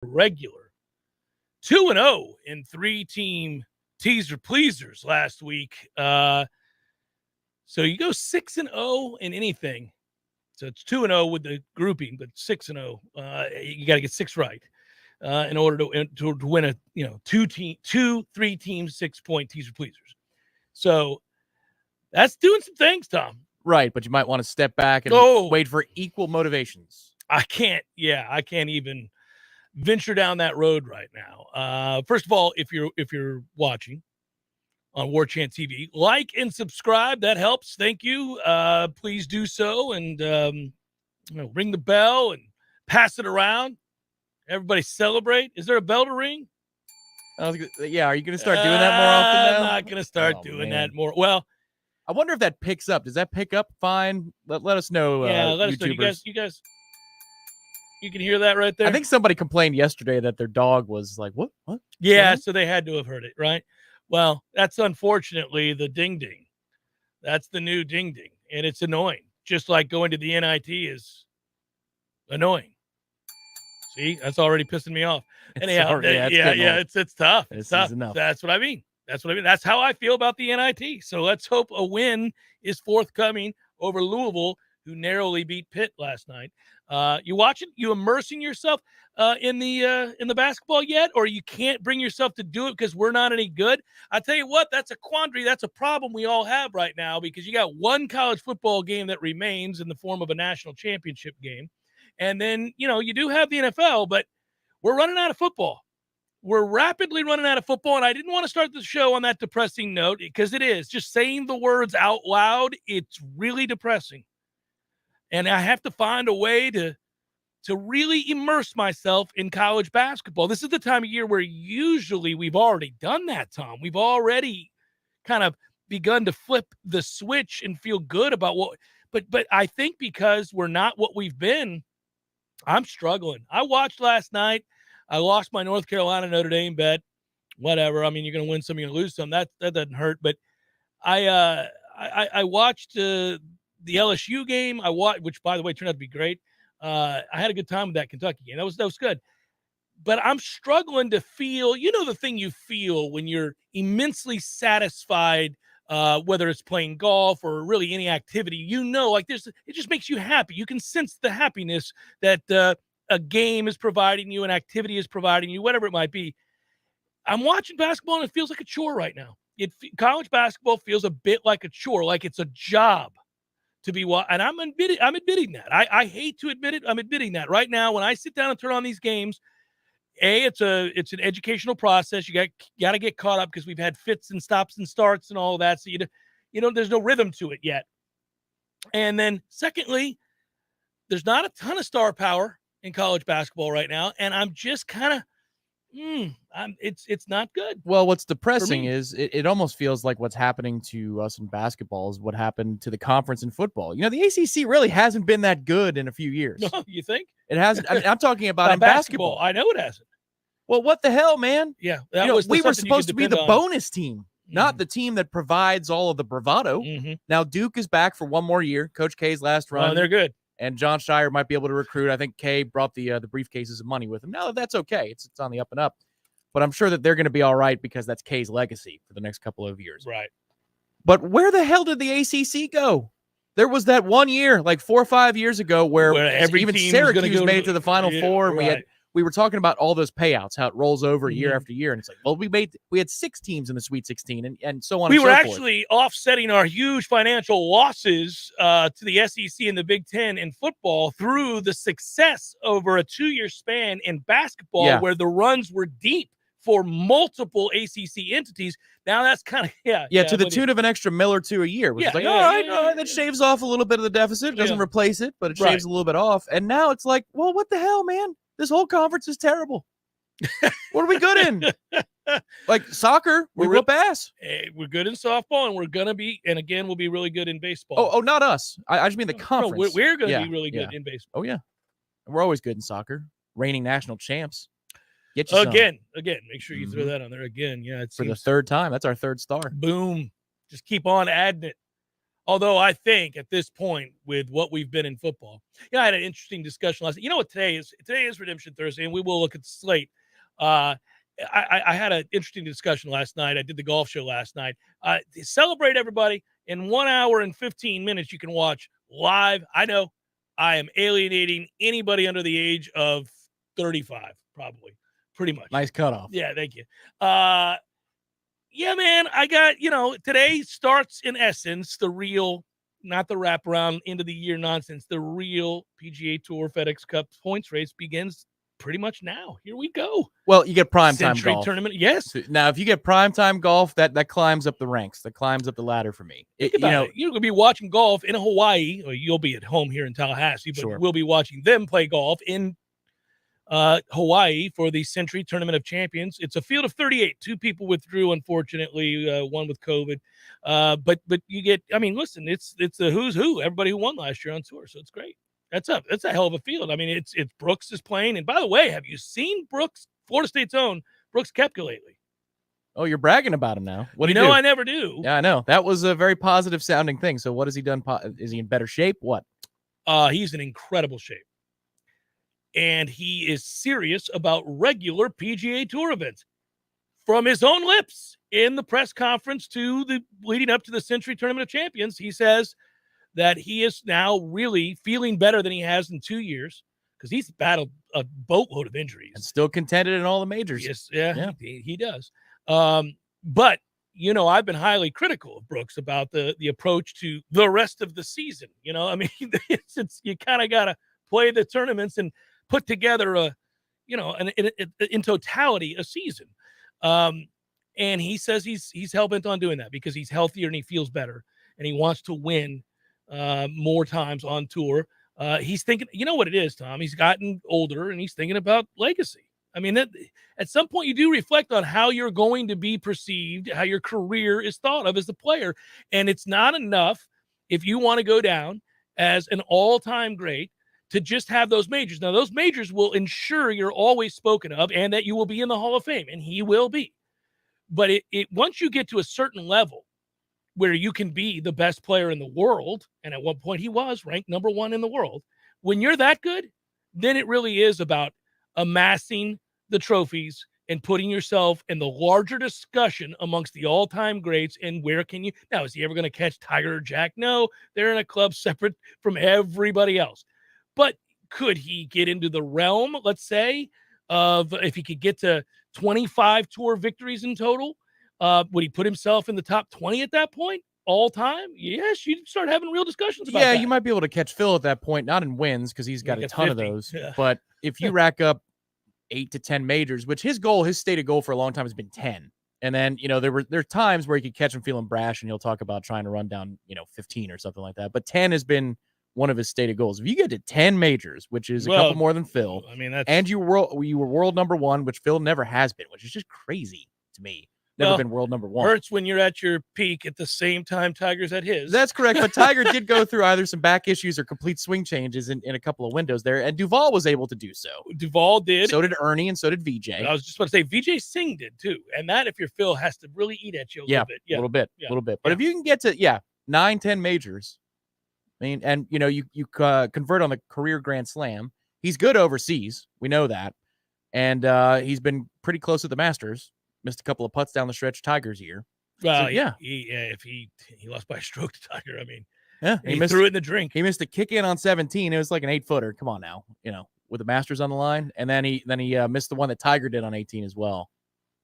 regular. 2-0 in 3-team teaser pleasers last week. So you go 6-0 in anything. So it's 2-0 with the grouping, but 6-0. You got to get 6 right in order to win a 3-team 6-point teaser pleasers. So that's doing some things, Tom. Right, but you might want to step back and wait for equal motivations. I can't even venture down that road right now. First of all, if you're watching on Warchant TV, like and subscribe. That helps. Thank you. Please do so, and ring the bell and pass it around. Everybody celebrate. Is there a bell to ring? Yeah, are you going to start doing that more often now? I'm not going to start doing that more. Well, I wonder if that picks up. Does that pick up fine? Let us know. Yeah, let us know. You guys, you can hear that right there? I think somebody complained yesterday that their dog was like, what? Yeah, so they had to have heard it, right? Well, that's unfortunately the ding-ding. That's the new ding-ding, and it's annoying. Just like going to the NIT is annoying. See, that's already pissing me off. Anyhow, it's tough. It's tough. That's what I mean. That's how I feel about the NIT. So let's hope a win is forthcoming over Louisville, who narrowly beat Pitt last night. You watching? You immersing yourself in the basketball yet, or you can't bring yourself to do it because we're not any good? I tell you what, that's a quandary. That's a problem we all have right now because you got one college football game that remains in the form of a national championship game, and then you do have the NFL, but we're running out of football. We're rapidly running out of football, and I didn't want to start the show on that depressing note because it is. Just saying the words out loud, it's really depressing. And I have to find a way to really immerse myself in college basketball. This is the time of year where usually we've already done that, Tom. We've already kind of begun to flip the switch and feel good about what – but I think because we're not what we've been, I'm struggling. I watched last night. I lost my North Carolina Notre Dame bet. Whatever. I mean, you're going to win some, you're going to lose some. That doesn't hurt. But I watched the LSU game. Which by the way turned out to be great. I had a good time with that Kentucky game. That was good. But I'm struggling to feel. The thing you feel when you're immensely satisfied, whether it's playing golf or really any activity. It just makes you happy. You can sense the happiness that. A game is providing you, an activity is providing you, whatever it might be. I'm watching basketball and it feels like a chore right now. College basketball feels a bit like a chore, like it's a job to be watched. And I'm admitting that. I hate to admit it. I'm admitting that right now. When I sit down and turn on these games, it's an educational process. You got to get caught up because we've had fits and stops and starts and all of that. So there's no rhythm to it yet. And then secondly, there's not a ton of star power in college basketball right now, and I'm just kind of, it's not good. Well, what's depressing is it almost feels like what's happening to us in basketball is what happened to the conference in football. The ACC really hasn't been that good in a few years. No, you think? It hasn't. I'm talking about in basketball. I know it hasn't. Well, what the hell, man? Yeah, we were supposed to be the bonus team, not the team that provides all of the bravado. Mm-hmm. Now Duke is back for one more year. Coach K's last run. Oh, they're good. And John Shire might be able to recruit. I think Kay brought the briefcases of money with him. No, that's okay. It's on the up and up. But I'm sure that they're going to be all right because that's Kay's legacy for the next couple of years. Right. But where the hell did the ACC go? There was that one year, like 4 or 5 years ago, where even Syracuse made it to the Final Four. And we were talking about all those payouts, how it rolls over year after year. And it's like, well, we had 6 teams in the Sweet 16 and so on and so forth. We were actually offsetting our huge financial losses to the SEC and the Big Ten in football through the success over a 2-year span in basketball where the runs were deep for multiple ACC entities. Now that's kind of, to the tune of an extra $1 or $2 a year, which is like, all right, that shaves off a little bit of the deficit. It doesn't replace it, but it shaves a little bit off. And now it's like, well, what the hell, man? This whole conference is terrible. What are we good in? Like soccer, we whoop ass. We're good in softball, and we're going to be, and again, we'll be really good in baseball. Oh, not us. I just mean the conference. No, we're going to be really good in baseball. Oh, yeah. We're always good in soccer. Reigning national champs. Get you again. Make sure you throw that on there again. Yeah, for the third time. That's our third star. Boom. Just keep on adding it. Although I think at this point, with what we've been in football, I had an interesting discussion last night. You know what today is? Today is Redemption Thursday, and we will look at the slate. I had an interesting discussion last night. I did the golf show last night. To celebrate everybody, in 1 hour and 15 minutes, you can watch live. I know I am alienating anybody under the age of 35, probably, pretty much. Nice cutoff. Yeah, thank you. Yeah, man, I got, today starts in essence the real, not the wraparound end of the year nonsense. The real PGA Tour FedEx Cup points race begins pretty much now. Here we go. Well, you get primetime golf tournament. Yes. Now, if you get primetime golf, that climbs up the ranks. That climbs up the ladder for me. You're going to be watching golf in Hawaii, or you'll be at home here in Tallahassee, but we'll be watching them play golf in Hawaii for the Century Tournament of Champions. It's a field of 38. 2 people withdrew, unfortunately, one with COVID. But you get, listen, it's the who's who, everybody who won last year on tour. So it's great. That's a hell of a field. It's Brooks is playing. And by the way, have you seen Brooks, Florida State's own Brooks Koepka lately? Oh, you're bragging about him now. What do you know? Do? I never do. Yeah, I know. That was a very positive sounding thing. So what has he done? Is he in better shape? What? He's in incredible shape. And he is serious about regular PGA Tour events. From his own lips in the press conference leading up to the Century Tournament of Champions, he says that he is now really feeling better than he has in 2 years because he's battled a boatload of injuries. And still contended in all the majors. Yes, yeah. He does. But, I've been highly critical of Brooks about the approach to the rest of the season. It's you kind of got to play the tournaments and put together in totality a season. And he says he's hell-bent on doing that because he's healthier and he feels better and he wants to win more times on tour. He's thinking, you know what it is, Tom? He's gotten older and he's thinking about legacy. At some point you do reflect on how you're going to be perceived, how your career is thought of as a player. And it's not enough if you want to go down as an all-time great to just have those majors. Now, those majors will ensure you're always spoken of and that you will be in the Hall of Fame, and he will be. But once you get to a certain level where you can be the best player in the world, and at one point he was ranked number 1 in the world, when you're that good, then it really is about amassing the trophies and putting yourself in the larger discussion amongst the all-time greats. And where can you – now, is he ever going to catch Tiger or Jack? No, they're in a club separate from everybody else. But could he get into the realm, let's say, of if he could get to 25 tour victories in total? Would he put himself in the top 20 at that point all time? Yes, you'd start having real discussions about that. Yeah, you might be able to catch Phil at that point, not in wins because he's got a ton 50. Of those. Yeah. But if you rack up 8 to 10 majors, which his stated goal for a long time has been 10. And then, there are times where you could catch him feeling brash and he'll talk about trying to run down, 15 or something like that. But 10 has been one of his stated goals. If you get to 10 majors, which is a couple more than Phil, and you were world number 1, which Phil never has been, which is just crazy to me. Never been world number 1. Hurts when you're at your peak at the same time Tiger's at his. That's correct. But Tiger did go through either some back issues or complete swing changes in a couple of windows there. And Duval was able to do so. Duval did. So did Ernie and so did VJ. I was just about to say Vijay Singh did too. And that, if you're Phil, has to really eat at you a little bit. Yeah, a little bit. But if you can get to, 9, 10 majors, and you convert on the career Grand Slam. He's good overseas. We know that. And he's been pretty close at the Masters. Missed a couple of putts down the stretch Tiger's year. Well, so, if he lost by a stroke to Tiger, he missed, threw it in the drink. He missed a kick in on 17. It was like an 8-footer. Come on now, with the Masters on the line. And then he missed the one that Tiger did on 18 as well,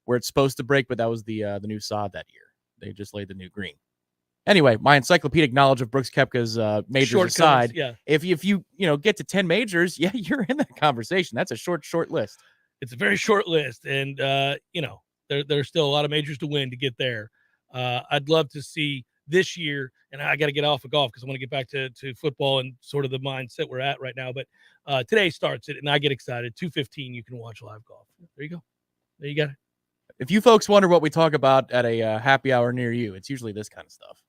where it's supposed to break, but that was the new sod that year. They just laid the new green. Anyway, my encyclopedic knowledge of Brooks Koepka's majors aside, if you get to 10 majors, you're in that conversation. That's a short list. It's a very short list, and there's still a lot of majors to win to get there. I'd love to see this year, and I got to get off of golf because I want to get back to football and sort of the mindset we're at right now. But today starts it, and I get excited. 2:15, you can watch live golf. There you go. There you got it. If you folks wonder what we talk about at a happy hour near you, it's usually this kind of stuff.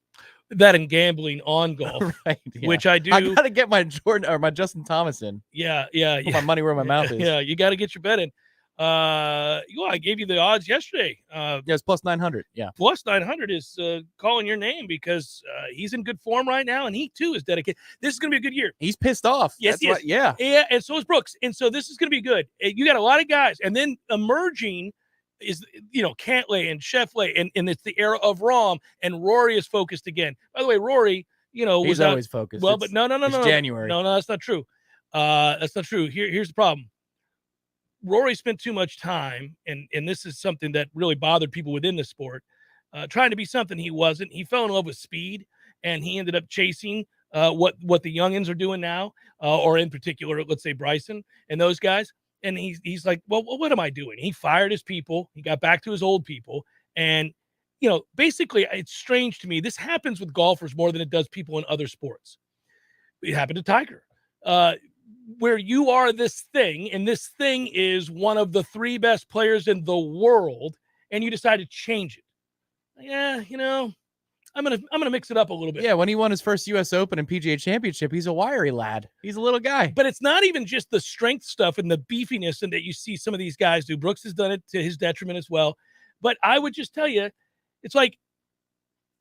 That and gambling on golf, right, which I do. I got to get my Jordan or my Justin Thomas in. Yeah. Put my money where my mouth is. Yeah, you got to get your bet in. I gave you the odds yesterday. It's plus 900. Yeah. Plus 900 is calling your name because he's in good form right now, and he too is dedicated. This is going to be a good year. He's pissed off. Yes, he is. Yeah, and so is Brooks. And so this is going to be good. You got a lot of guys, and then emerging is Cantlay and Sheffley, and it's the era of Rahm, and Rory is focused again. By the way, Rory, he's always focused. Well, but no, January. No, that's not true. That's not true. Here's the problem. Rory spent too much time, and this is something that really bothered people within the sport, trying to be something he wasn't. He fell in love with speed, and he ended up chasing what the youngins are doing now, or in particular, let's say Bryson and those guys. And he's like, well, what am I doing? He fired his people. He got back to his old people. And, basically, it's strange to me. This happens with golfers more than it does people in other sports. It happened to Tiger. Where you are this thing, and this thing is one of the 3 best players in the world, and you decide to change it. Yeah, I'm gonna mix it up a little bit. Yeah, when he won his first U.S. Open and PGA Championship, he's a wiry lad. He's a little guy. But it's not even just the strength stuff and the beefiness and that you see some of these guys do. Brooks has done it to his detriment as well. But I would just tell you, it's like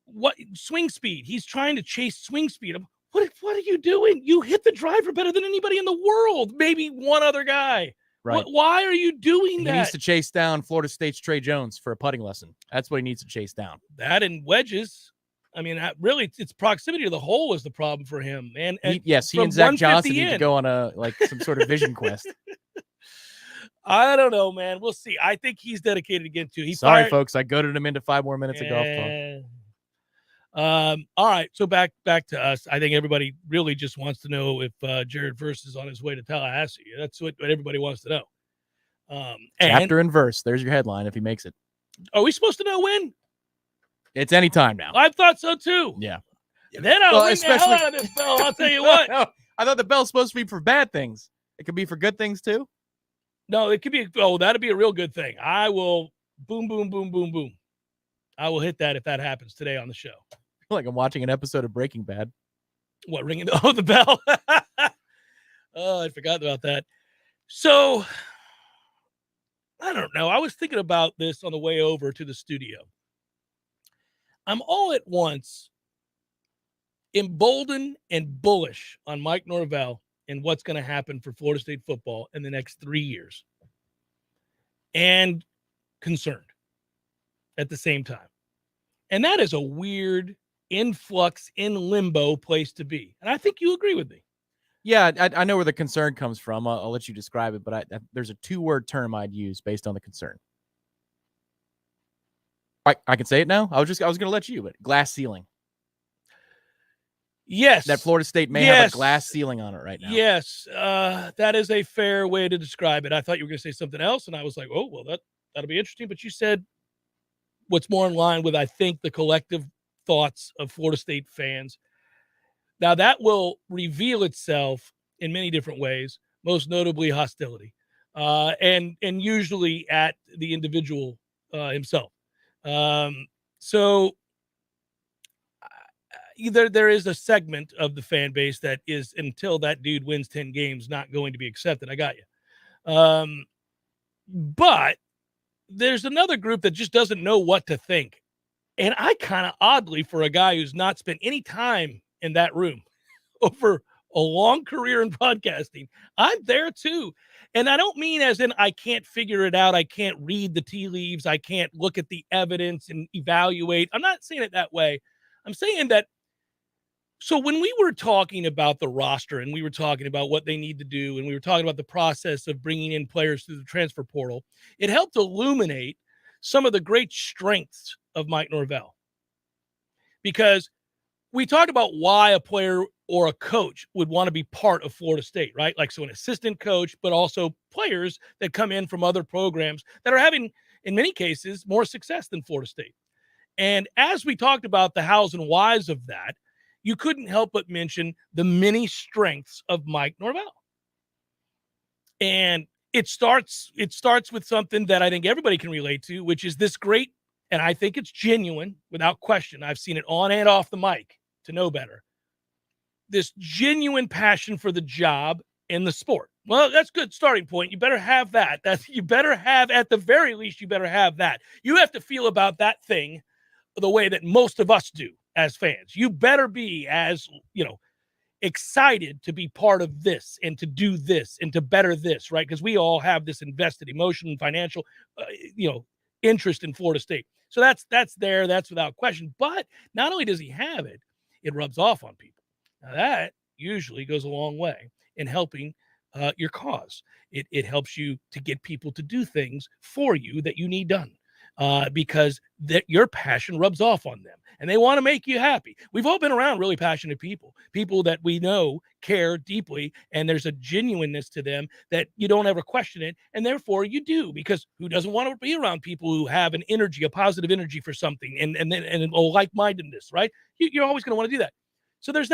what swing speed. He's trying to chase swing speed. What are you doing? You hit the driver better than anybody in the world. Maybe one other guy. Right. Why are you doing that? He needs to chase down Florida State's Trey Jones for a putting lesson. That's what he needs to chase down. That and wedges. I mean, really, it's proximity to the hole is the problem for him, man. He and Zach Johnson need to go on some sort of vision quest. I don't know, man. We'll see. I think he's dedicated again too. Sorry, folks. I goaded him into 5 more minutes of golf talk. All right. So back to us. I think everybody really just wants to know if Jared Verse is on his way to Tallahassee. That's what everybody wants to know. Chapter and verse. There's your headline if he makes it. Are we supposed to know when? It's any time now. I thought so too. Yeah. Then I'll ring the hell out of this bell. I'll tell you what. No, I thought the bell's supposed to be for bad things. It could be for good things too. No, it could be. Oh, that'd be a real good thing. I will boom, boom, boom, boom, boom. I will hit that if that happens today on the show. I feel like I'm watching an episode of Breaking Bad. What, ringing? The bell. Oh, I forgot about that. So, I don't know. I was thinking about this on the way over to the studio. I'm all at once emboldened and bullish on Mike Norvell and what's going to happen for Florida State football in the next 3 years, and concerned at the same time. And that is a weird influx in limbo place to be. And I think you agree with me. Yeah, I know where the concern comes from. I'll let you describe it, but there's a 2-word term I'd use based on the concern. I can say it now. I was going to let you, but glass ceiling. Yes. That Florida State may have a glass ceiling on it right now. Yes. That is a fair way to describe it. I thought you were going to say something else, and I was like, oh, well, that'll be interesting. But you said what's more in line with, I think, the collective thoughts of Florida State fans. Now, that will reveal itself in many different ways, most notably hostility, and usually at the individual himself. So there is a segment of the fan base that is, until that dude wins 10 games, not going to be accepted. I got you. But there's another group that just doesn't know what to think. And I kind of oddly, for a guy who's not spent any time in that room over a long career in broadcasting, I'm there too. And I don't mean as in I can't figure it out. I can't read the tea leaves. I can't look at the evidence and evaluate. I'm not saying it that way. I'm saying that. So when we were talking about the roster and we were talking about what they need to do, and we were talking about the process of bringing in players through the transfer portal, it helped illuminate some of the great strengths of Mike Norvell. Because we talked about why a player or a coach would want to be part of Florida State, right? Like, so an assistant coach, but also players that come in from other programs that are having, in many cases, more success than Florida State. And as we talked about the hows and whys of that, you couldn't help but mention the many strengths of Mike Norvell. And it starts with something that I think everybody can relate to, which is this great, and I think it's genuine without question. I've seen it on and off the mic to know better. This genuine passion for the job and the sport, Well, that's a good starting point. You better have that. You better have, at the very least, you better have that. You have to feel about that thing the way that most of us do as fans. You better be as, excited to be part of this and to do this and to better this, right? Because we all have this invested emotion and financial, interest in Florida State. So that's there. That's without question. But not only does he have it, it rubs off on people. Now that usually goes a long way in helping your cause. It helps you to get people to do things for you that you need done because your passion rubs off on them and they want to make you happy. We've all been around really passionate people that we know care deeply, and there's a genuineness to them that you don't ever question it, and therefore you do, because who doesn't want to be around people who have an energy, a positive energy for something, and a like-mindedness, right? You're always going to want to do that. So there's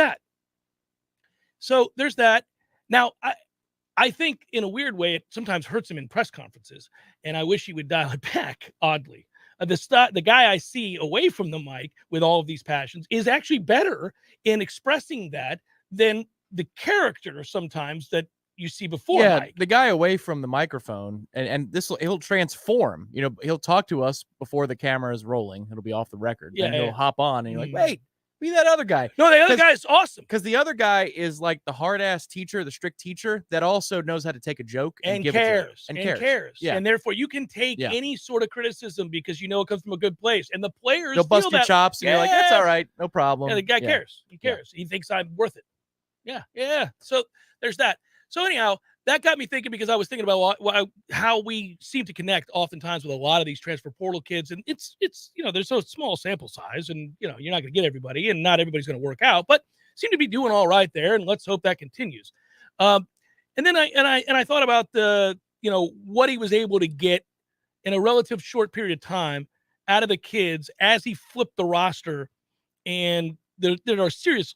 that. Now, I think in a weird way, it sometimes hurts him in press conferences, and I wish he would dial it back, oddly. The guy I see away from the mic with all of these passions is actually better in expressing that than the character sometimes that you see before. Yeah, Mike. The guy away from the microphone, and he'll transform. He'll talk to us before the camera is rolling. It'll be off the record. Yeah, and he'll hop on, and you're like, wait. Be that other guy. No, the other guy is awesome. Because the other guy is like the hard-ass teacher, the strict teacher that also knows how to take a joke and give cares. It to you. Cares. Yeah. And therefore you can take any sort of criticism because you know it comes from a good place. And the players they'll bust your chops and you're like, that's all right. No problem. Yeah, the guy cares. He cares. He thinks I'm worth it. Yeah. So there's that. So anyhow, that got me thinking, because I was thinking about how we seem to connect oftentimes with a lot of these transfer portal kids. And it's there's so small sample size, and, you're not going to get everybody, and not everybody's going to work out, but seem to be doing all right there. And let's hope that continues. And then I thought about what he was able to get in a relative short period of time out of the kids as he flipped the roster. And there are serious,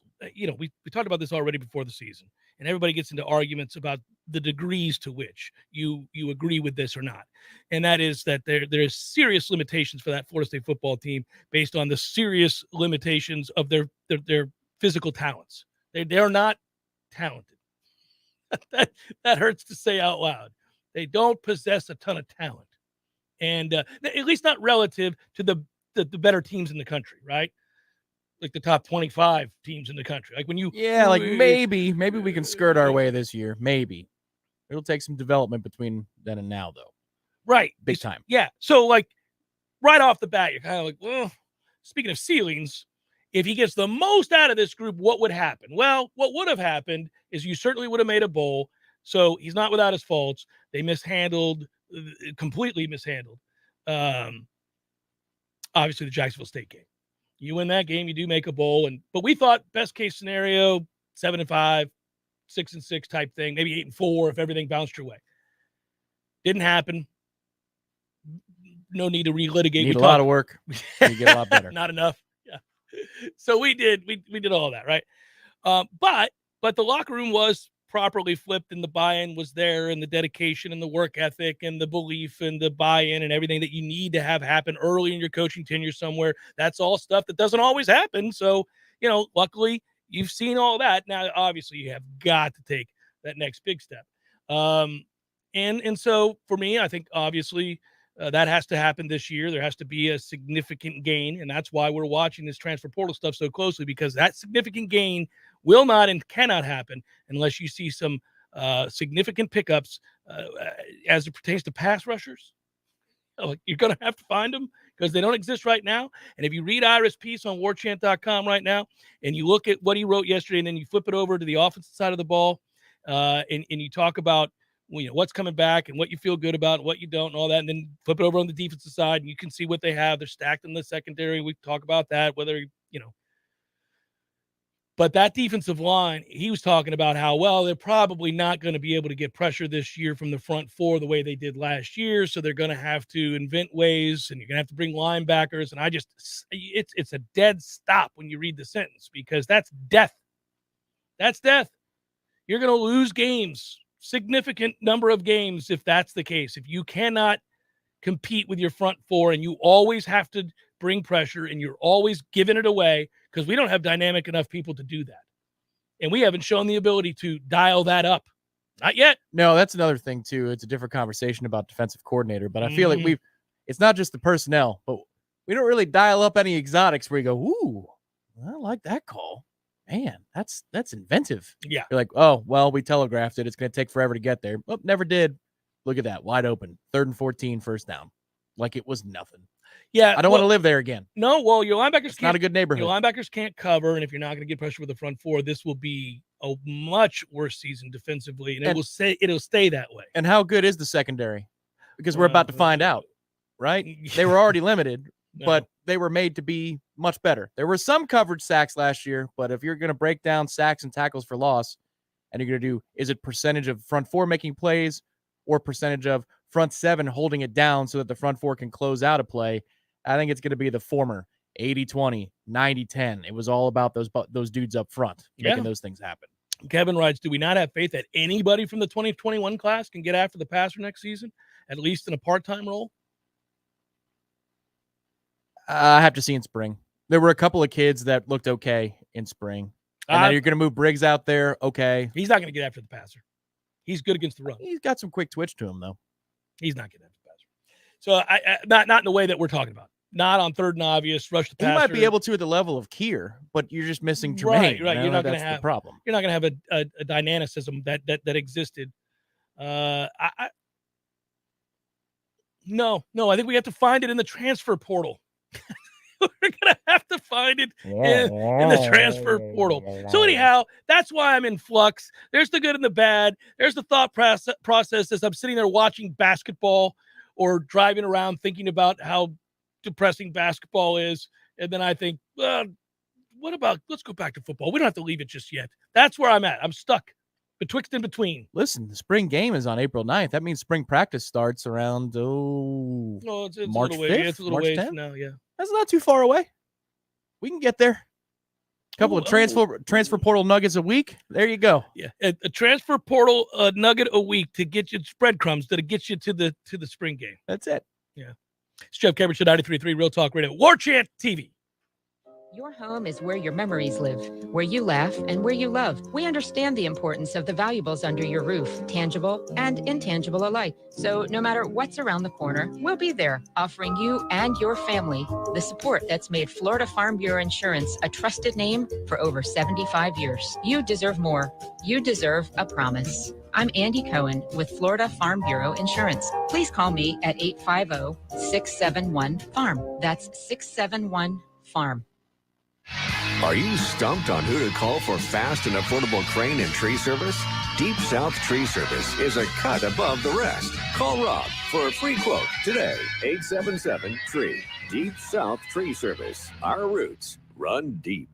we talked about this already before the season, and everybody gets into arguments about the degrees to which you agree with this or not. And that is that there's serious limitations for that Florida State football team based on the serious limitations of their physical talents. They're not talented. that hurts to say out loud. They don't possess a ton of talent. And at least not relative to the better teams in the country, right? Like the top 25 teams in the country. Like when maybe we can skirt our way this year. Maybe it'll take some development between then and now, though. Right. Big time. Yeah. So like right off the bat, you're kind of like, well, speaking of ceilings, if he gets the most out of this group, what would happen? Well, what would have happened is you certainly would have made a bowl. So he's not without his faults. They completely mishandled. Obviously the Jacksonville State game. You win that game, you do make a bowl. But we thought best case scenario, 7-5, 6-6 type thing, maybe 8-4 if everything bounced your way. Didn't happen. No need to relitigate. Need a lot of work. You get a lot better. Not enough. Yeah. So we did all that, right? But the locker room was properly flipped, and the buy-in was there, and the dedication and the work ethic and the belief and the buy-in and everything that you need to have happen early in your coaching tenure somewhere. That's all stuff that doesn't always happen. So, luckily you've seen all that. Now, obviously you have got to take that next big step. And so for me, I think obviously that has to happen this year. There has to be a significant gain. And that's why we're watching this transfer portal stuff so closely, because that significant gain will not and cannot happen unless you see some significant pickups as it pertains to pass rushers. You're going to have to find them because they don't exist right now. And if you read Ira's piece on warchant.com right now, and you look at what he wrote yesterday, and then you flip it over to the offensive side of the ball, and you talk about what's coming back and what you feel good about and what you don't and all that, and then flip it over on the defensive side, and you can see what they have. They're stacked in the secondary. We talk about that, whether, But that defensive line, he was talking about how, well, they're probably not going to be able to get pressure this year from the front four the way they did last year. So they're going to have to invent ways, and you're going to have to bring linebackers. And it's a dead stop when you read the sentence, because that's death. That's death. You're going to lose games, significant number of games, if that's the case. If you cannot compete with your front four and you always have to bring pressure and you're always giving it away, because we don't have dynamic enough people to do that. And we haven't shown the ability to dial that up Not yet. No, that's another thing, too. It's a different conversation about defensive coordinator, but I feel like it's not just the personnel, but we don't really dial up any exotics where you go, ooh, I like that call. Man, that's inventive. Yeah. You're like, oh, well, we telegraphed it. It's going to take forever to get there. Oh, never did. Look at that. Wide open. 3rd and 14, first down. Like it was nothing. Yeah. I don't want to live there again. No, well, your linebackers not a good neighborhood. Your linebackers can't cover, and if you're not going to get pressure with the front four, this will be a much worse season defensively, and it'll stay that way. And how good is the secondary? Because we're about to find out, right? They were already limited, but they were made to be much better. There were some coverage sacks last year, but if you're going to break down sacks and tackles for loss, and you're going to do, is it percentage of front four making plays or percentage of front seven holding it down so that the front four can close out a play? I think it's going to be the former, 80-20, 90-10. It was all about those dudes up front making those things happen. Kevin writes, do we not have faith that anybody from the 2021 class can get after the passer next season, at least in a part-time role? I have to see in spring. There were a couple of kids that looked okay in spring. And now you're going to move Briggs out there. Okay. He's not going to get after the passer. He's good against the run. He's got some quick twitch to him, though. He's not getting after the passer. So not in the way that we're talking about. Not on 3rd and obvious, rush the passer. He might be able to at the level of Kier, but you're just missing Jermaine. Right. You're not going to have the problem. You're not going to have a dynamicism that existed. No. I think we have to find it in the transfer portal. We're going to have to find it in the transfer portal. So anyhow, that's why I'm in flux. There's the good and the bad. There's the thought process as I'm sitting there watching basketball or driving around thinking about how depressing basketball is. And then I think, what about, let's go back to football. We don't have to leave it just yet. That's where I'm at. I'm stuck betwixt in between. Listen, the spring game is on April 9th. That means spring practice starts around, it's March 5th? It's a little ways from now, yeah. That's not too far away. We can get there. A couple of transfer portal nuggets a week. There you go. Yeah, a transfer portal nugget a week to get you breadcrumbs that'll get you to the spring game. That's it. Yeah. It's Jeff Cameron, 93.3 Real Talk Radio, Warchant TV. Your home is where your memories live, where you laugh and where you love. We understand the importance of the valuables under your roof, tangible and intangible alike. So no matter what's around the corner, we'll be there, offering you and your family the support that's made Florida Farm Bureau Insurance a trusted name for over 75 years. You deserve more. You deserve a promise. I'm Andy Cohen with Florida Farm Bureau Insurance. Please call me at 850-671-FARM. That's 671-FARM. Are you stumped on who to call for fast and affordable crane and tree service? Deep South Tree Service is a cut above the rest. Call Rob for a free quote today. 877-TREE. Deep South Tree Service. Our roots run deep.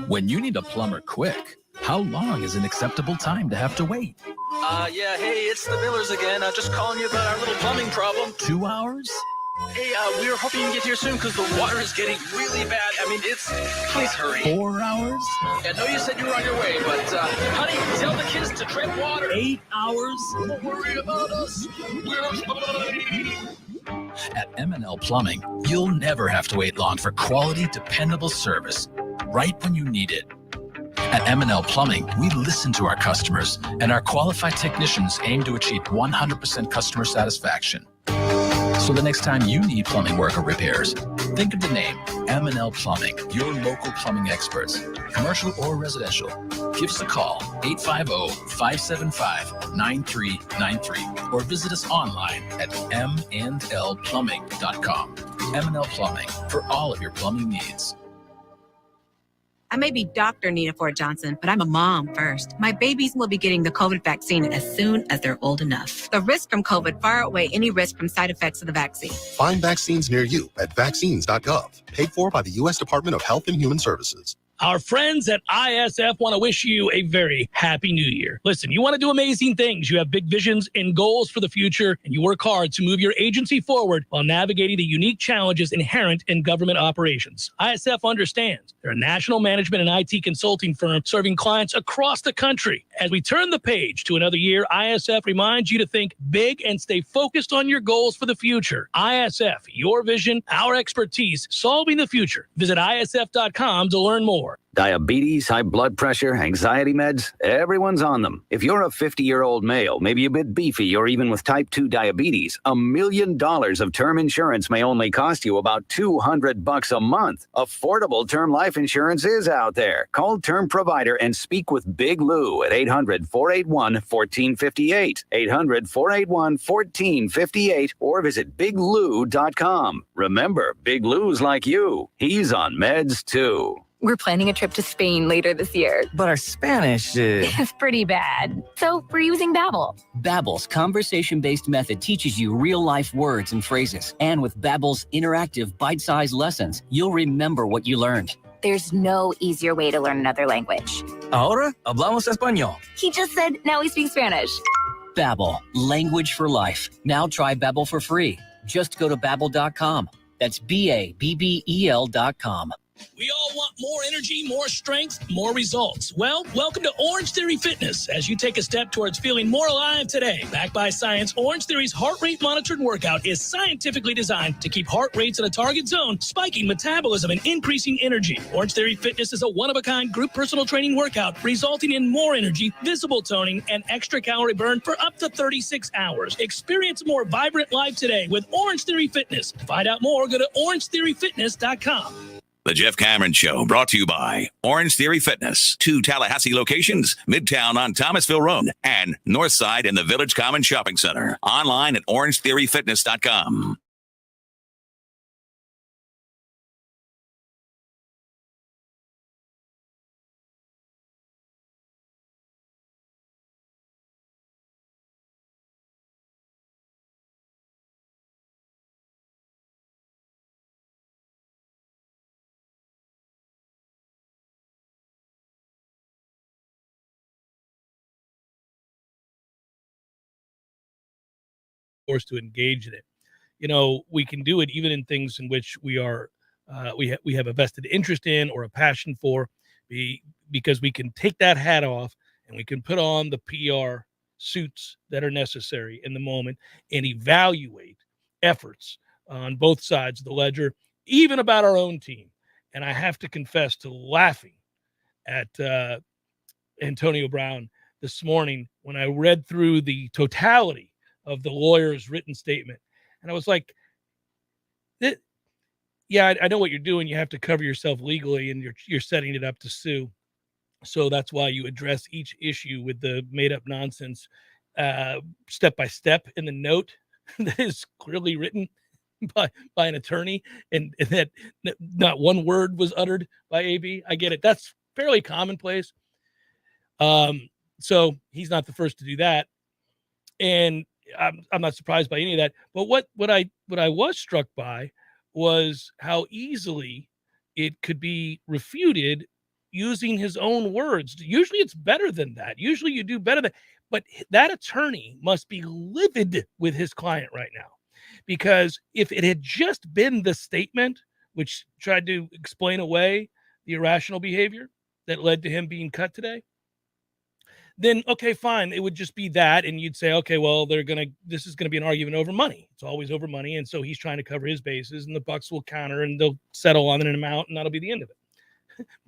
When you need a plumber quick, how long is an acceptable time to have to wait? Yeah, hey, it's the Millers again. Just calling you about our little plumbing problem. 2 hours? Hey, we were hoping you can get here soon because the water is getting really bad. I mean, please hurry. 4 hours? I know you said you were on your way, but, honey, tell the kids to tread water. 8 hours? Don't worry about us. We're fine. At M&L Plumbing, you'll never have to wait long for quality, dependable service, right when you need it. At M&L Plumbing, we listen to our customers, and our qualified technicians aim to achieve 100% customer satisfaction. So the next time you need plumbing work or repairs, think of the name M&L Plumbing, your local plumbing experts, commercial or residential. Give us a call, 850-575-9393, or visit us online at mndlplumbing.com. M&L Plumbing, for all of your plumbing needs. I may be Dr. Nina Ford Johnson, but I'm a mom first. My babies will be getting the COVID vaccine as soon as they're old enough. The risk from COVID far outweigh any risk from side effects of the vaccine. Find vaccines near you at vaccines.gov. Paid for by the U.S. Department of Health and Human Services. Our friends at ISF want to wish you a very happy new year. Listen, you want to do amazing things. You have big visions and goals for the future, and you work hard to move your agency forward while navigating the unique challenges inherent in government operations. ISF understands. They're a national management and IT consulting firm serving clients across the country. As we turn the page to another year, ISF reminds you to think big and stay focused on your goals for the future. ISF, your vision, our expertise, solving the future. Visit ISF.com to learn more. more. Diabetes, high blood pressure, anxiety meds, everyone's on them. If you're a 50-year-old male, maybe a bit beefy, or even with type 2 diabetes, $1 million of term insurance may only cost you about $200 a month. Affordable term life insurance is out there. Call Term Provider and speak with Big Lou at 800-481-1458. 800-481-1458 or visit biglou.com. Remember, Big Lou's like you. He's on meds too. We're planning a trip to Spain later this year. But our Spanish is pretty bad. So we're using Babbel. Babbel's conversation-based method teaches you real-life words and phrases. And with Babbel's interactive, bite-sized lessons, you'll remember what you learned. There's no easier way to learn another language. Ahora hablamos español. He just said now we speak Spanish. Babbel, language for life. Now try Babbel for free. Just go to Babbel.com. That's Babbel.com. We all want more energy, more strength, more results. Well, welcome to Orange Theory Fitness as you take a step towards feeling more alive today. Backed by science, Orange Theory's heart rate monitored workout is scientifically designed to keep heart rates in a target zone, spiking metabolism and increasing energy. Orange Theory Fitness is a one-of-a-kind group personal training workout resulting in more energy, visible toning, and extra calorie burn for up to 36 hours. Experience a more vibrant life today with Orange Theory Fitness. To find out more, go to orangetheoryfitness.com. The Jeff Cameron Show, brought to you by Orange Theory Fitness. 2 Tallahassee locations, Midtown on Thomasville Road and Northside in the Village Common Shopping Center. Online at orangetheoryfitness.com. Forced to engage in it. You know, we can do it even in things in which we are we have a vested interest in or a passion for, because we can take that hat off and we can put on the PR suits that are necessary in the moment and evaluate efforts on both sides of the ledger, even about our own team. And I have to confess to laughing at Antonio Brown this morning when I read through the totality of the lawyer's written statement. And I was like, yeah, I know what you're doing. You have to cover yourself legally and you're setting it up to sue. So that's why you address each issue with the made up nonsense step by step in the note that is clearly written by an attorney and that not one word was uttered by AB. I get it. That's fairly commonplace. So he's not the first to do that. And I'm not surprised by any of that. But what I was struck by was how easily it could be refuted using his own words. Usually it's better than that. Usually you do better than, but that attorney must be livid with his client right now, because if it had just been the statement which tried to explain away the irrational behavior that led to him being cut today, then okay, fine. It would just be that. And you'd say, okay, well, this is going to be an argument over money. It's always over money. And so he's trying to cover his bases and the Bucks will counter and they'll settle on an amount and that'll be the end of it.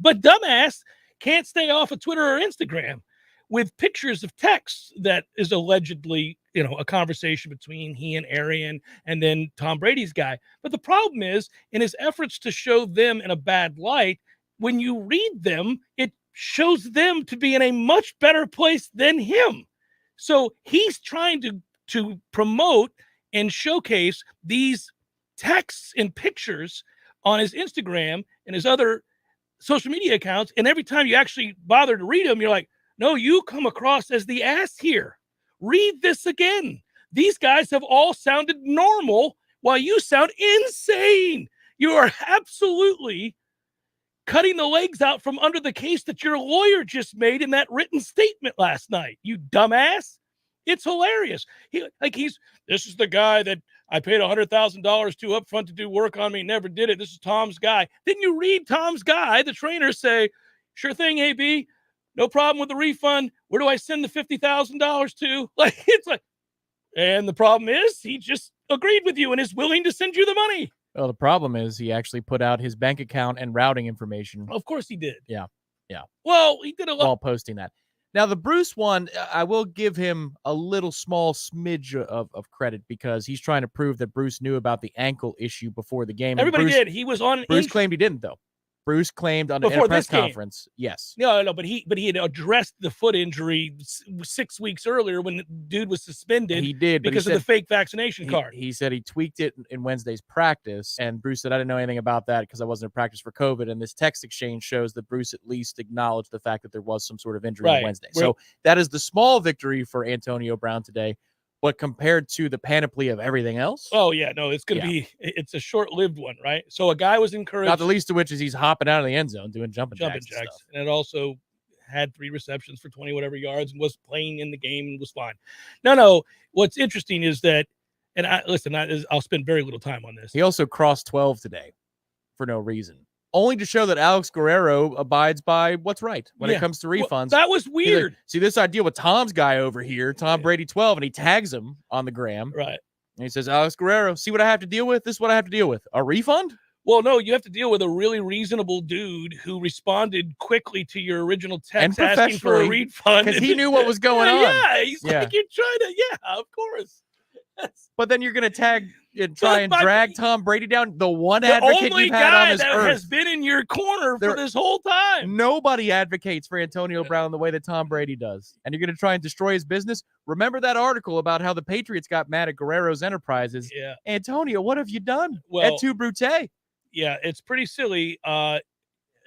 But dumbass can't stay off of Twitter or Instagram with pictures of texts that is allegedly, a conversation between he and Arian and then Tom Brady's guy. But the problem is, in his efforts to show them in a bad light, when you read them, it shows them to be in a much better place than him. So he's trying to promote and showcase these texts and pictures on his Instagram and his other social media accounts. And every time you actually bother to read them, you're like, no, you come across as the ass here. Read this again. These guys have all sounded normal while you sound insane. You are absolutely cutting the legs out from under the case that your lawyer just made in that written statement last night. You dumbass. It's hilarious. This is the guy that I paid $100,000 to up front to do work on me. Never did it. This is Tom's guy. Then you read Tom's guy, the trainer, say, sure thing, AB. No problem with the refund. Where do I send the $50,000 to? And the problem is he just agreed with you and is willing to send you the money. Well, the problem is he actually put out his bank account and routing information. Of course he did. Yeah. Well, he did a lot. While posting that. Now, the Bruce one, I will give him a little small smidge of credit because he's trying to prove that Bruce knew about the ankle issue before the game. Everybody did. He was on. Bruce claimed he didn't, though. Bruce claimed on a press conference. Yes. No, but he had addressed the foot injury 6 weeks earlier when the dude was suspended. He did because of the fake vaccination card. He said he tweaked it in Wednesday's practice, and Bruce said, I didn't know anything about that because I wasn't in practice for COVID. And this text exchange shows that Bruce at least acknowledged the fact that there was some sort of injury on Wednesday. So that is the small victory for Antonio Brown today. But compared to the panoply of everything else, oh yeah, no, it's going to be. It's a short-lived one, right? So a guy was encouraged. Not the least of which is he's hopping out of the end zone doing jumping jacks, and it also had 3 receptions for 20 whatever yards and was playing in the game and was fine. No. What's interesting is that, and I'll spend very little time on this. He also crossed 12 today for no reason. Only to show that Alex Guerrero abides by what's right when it comes to refunds. Well, that was weird. Like, see this idea with Tom's guy over here, Tom Brady 12, and he tags him on the gram. Right. And he says, Alex Guerrero, see what I have to deal with? This is what I have to deal with. A refund? Well, no, you have to deal with a really reasonable dude who responded quickly to your original text asking for a refund. Because he knew what was going on. Yeah, he's like, you're trying to, of course. But then you're going to tag and try and drag Tom Brady down, the one advocate you've had on this earth. Has been in your corner for this whole time. Nobody advocates for Antonio Brown the way that Tom Brady does. And you're going to try and destroy his business? Remember that article about how the Patriots got mad at Guerrero's Enterprises? Yeah. Antonio, what have you done? Well, Et tu, Brute? Yeah, it's pretty silly,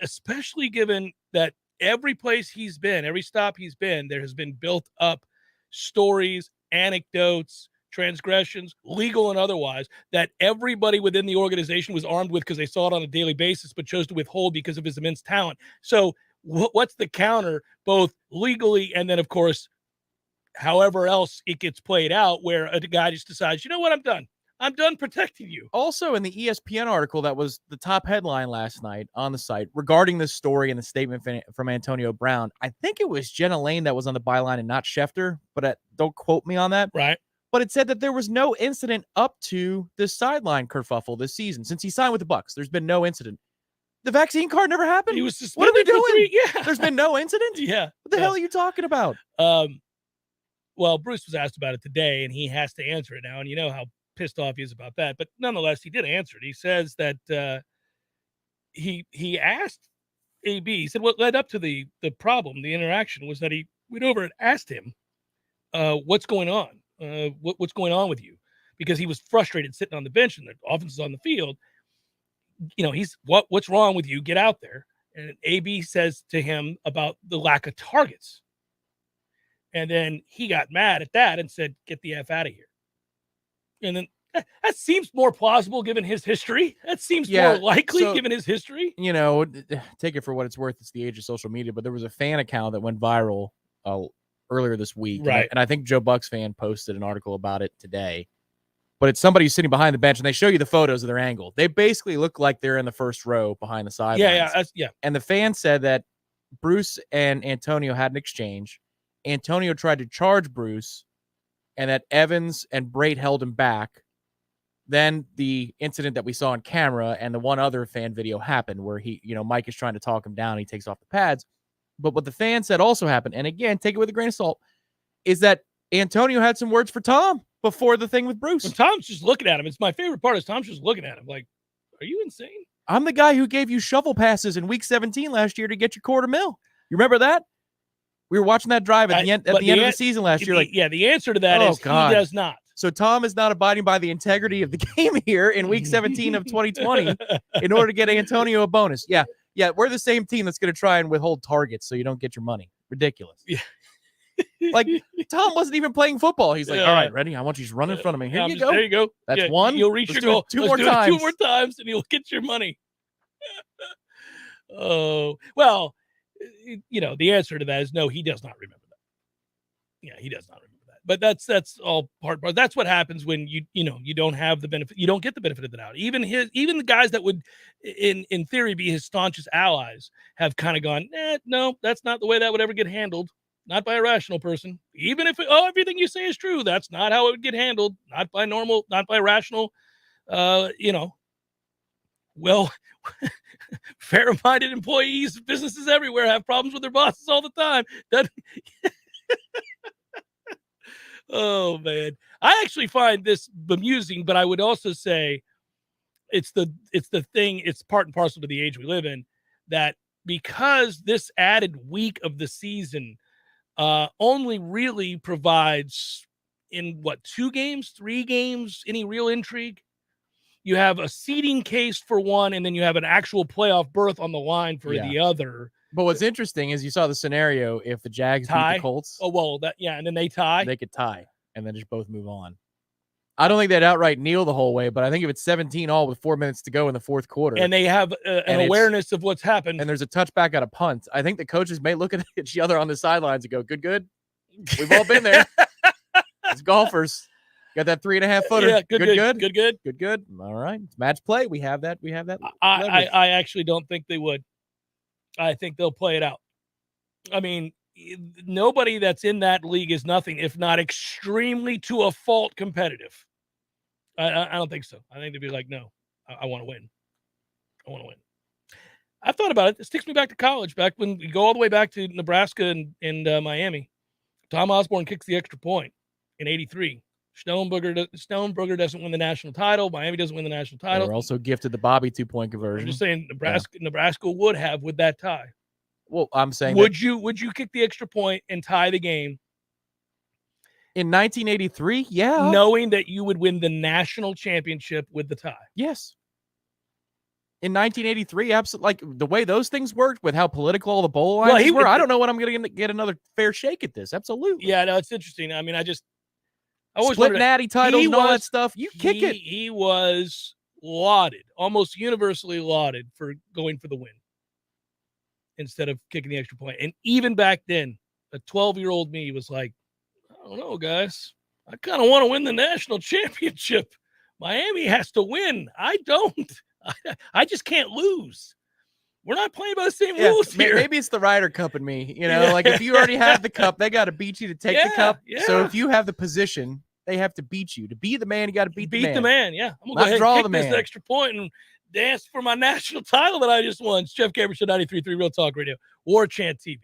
especially given that every place he's been, every stop he's been, there has been built up stories, anecdotes, transgressions, legal and otherwise, that everybody within the organization was armed with because they saw it on a daily basis, but chose to withhold because of his immense talent. So what's the counter, both legally and then, of course, however else it gets played out, where a guy just decides, you know what, I'm done. I'm done protecting you. Also, in the ESPN article that was the top headline last night on the site regarding this story and the statement from Antonio Brown, I think it was Jenna Lane that was on the byline and not Schefter, but don't quote me on that. Right. But it said that there was no incident up to the sideline kerfuffle this season. Since he signed with the Bucs, there's been no incident. The vaccine card never happened. He was suspended. What are we doing? Yeah. There's been no incident? Yeah. What the hell are you talking about? Well, Bruce was asked about it today, and he has to answer it now. And you know how pissed off he is about that. But nonetheless, he did answer it. He says that he asked AB, he said what led up to the problem, the interaction, was that he went over and asked him, what's going on? What's going on with you? Because he was frustrated sitting on the bench and the offense is on the field. You know, he's what's wrong with you? Get out there. And AB says to him about the lack of targets. And then he got mad at that and said, get the F out of here. And then that seems more plausible given his history. That seems more likely given his history. You know, take it for what it's worth. It's the age of social media, but there was a fan account that went viral earlier this week. Right. And I think Joe Buck's fan posted an article about it today. But it's somebody sitting behind the bench, and they show you the photos of their angle. They basically look like they're in the first row behind the sidelines. Yeah. And the fan said that Bruce and Antonio had an exchange. Antonio tried to charge Bruce, and that Evans and Brate held him back. Then the incident that we saw on camera and the one other fan video happened where Mike is trying to talk him down. And he takes off the pads. But what the fan said also happened, and again, take it with a grain of salt, is that Antonio had some words for Tom before the thing with Bruce. And Tom's just looking at him. It's my favorite part is Tom's just looking at him like, are you insane? I'm the guy who gave you shovel passes in week 17 last year to get your $250,000. You remember that? We were watching that drive at the end of the season last year. The answer to that is he does not. So Tom is not abiding by the integrity of the game here in week 17 of 2020 in order to get Antonio a bonus. Yeah, we're the same team that's going to try and withhold targets so you don't get your money. Ridiculous. Yeah. Like, Tom wasn't even playing football. He's like, all right, ready? I want you to run in front of me. Here you go. There you go. That's one. You'll reach your goal. Two more times. 2 more times, and you'll get your money. Oh, well, the answer to that is no, he does not remember that. Yeah, he does not remember that. But that's all part. That's what happens when you don't have the benefit. You don't get the benefit of the doubt. Even the guys that would, in theory, be his staunchest allies have kind of gone, no, that's not the way that would ever get handled. Not by a rational person. Even if everything you say is true, that's not how it would get handled. Not by rational, Well, fair-minded employees, businesses everywhere have problems with their bosses all the time. Oh, man. I actually find this bemusing, but I would also say it's the thing, it's part and parcel to the age we live in, that because this added week of the season only really provides in 2 games, 3 games, any real intrigue. You have a seeding case for one, and then you have an actual playoff berth on the line for the other. But what's interesting is you saw the scenario if the Jags beat the Colts. Oh, well, and then they tie. They could tie and then just both move on. I don't think they'd outright kneel the whole way, but I think if it's 17-all with 4 minutes to go in the fourth quarter. And they have an awareness of what's happened. And there's a touchback at a punt. I think the coaches may look at each other on the sidelines and go, good. We've all been there. As golfers. Got that 3.5 footer. Yeah, good. All right. It's match play. We have that. I actually don't think they would. I think they'll play it out. I mean, nobody that's in that league is nothing if not extremely to a fault competitive. I don't think so. I think they'd be like, no, I want to win. I've thought about it. This takes me back to college, back when we go all the way back to Nebraska and Miami. Tom Osborne kicks the extra point in '83. Stoneberger doesn't win the national title. Miami doesn't win the national title. They were also gifted the Bobby 2-point conversion. I'm just saying Nebraska would have with that tie. Well, I'm saying would you kick the extra point and tie the game in 1983? Yeah, knowing that you would win the national championship with the tie. Yes. In 1983, absolutely. Like the way those things worked with how political all the bowl lines were. I don't know when I'm going to get another fair shake at this. Absolutely. Yeah, no, it's interesting. I mean, I always split natty titles and all that stuff. You kick it. He was lauded, almost universally lauded, for going for the win instead of kicking the extra point. And even back then, a 12-year-old me was like, I don't know, guys. I kind of want to win the national championship. Miami has to win. I don't. I just can't lose. We're not playing by the same rules here. Maybe it's the Ryder Cup in me. Like if you already have the cup, they got to beat you to take the cup. Yeah. So if you have the position, they have to beat you. To be the man, you got to beat the man. Beat the man, yeah. I'm going to go ahead and kick this extra point and dance for my national title that I just won. It's Jeff Gabriel, 93.3 Real Talk Radio, Warchant TV.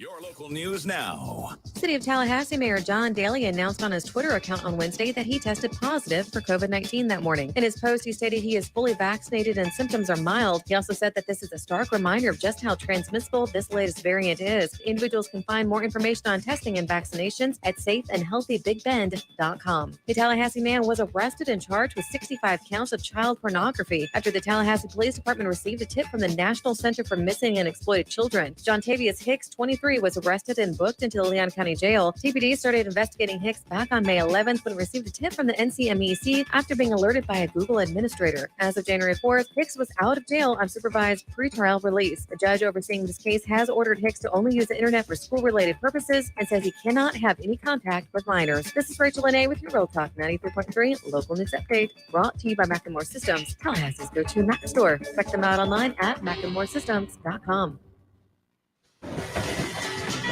Your local news now. City of Tallahassee Mayor John Daly announced on his Twitter account on Wednesday that he tested positive for COVID-19 that morning. In his post, he stated he is fully vaccinated and symptoms are mild. He also said that this is a stark reminder of just how transmissible this latest variant is. Individuals can find more information on testing and vaccinations at safeandhealthybigbend.com. A Tallahassee man was arrested and charged with 65 counts of child pornography after the Tallahassee Police Department received a tip from the National Center for Missing and Exploited Children. John Tavius Hicks, 23, was arrested and booked into the Leon County Jail. TPD started investigating Hicks back on May 11th when he received a tip from the NCMEC after being alerted by a Google administrator. As of January 4th, Hicks was out of jail on supervised pretrial release. The judge overseeing this case has ordered Hicks to only use the internet for school-related purposes and says he cannot have any contact with minors. This is Rachel Lene with your Real Talk 93.3 local news update, brought to you by McKenzie Systems, Tallahassee's go-to Mac store. Check them out online at McKenzie.com.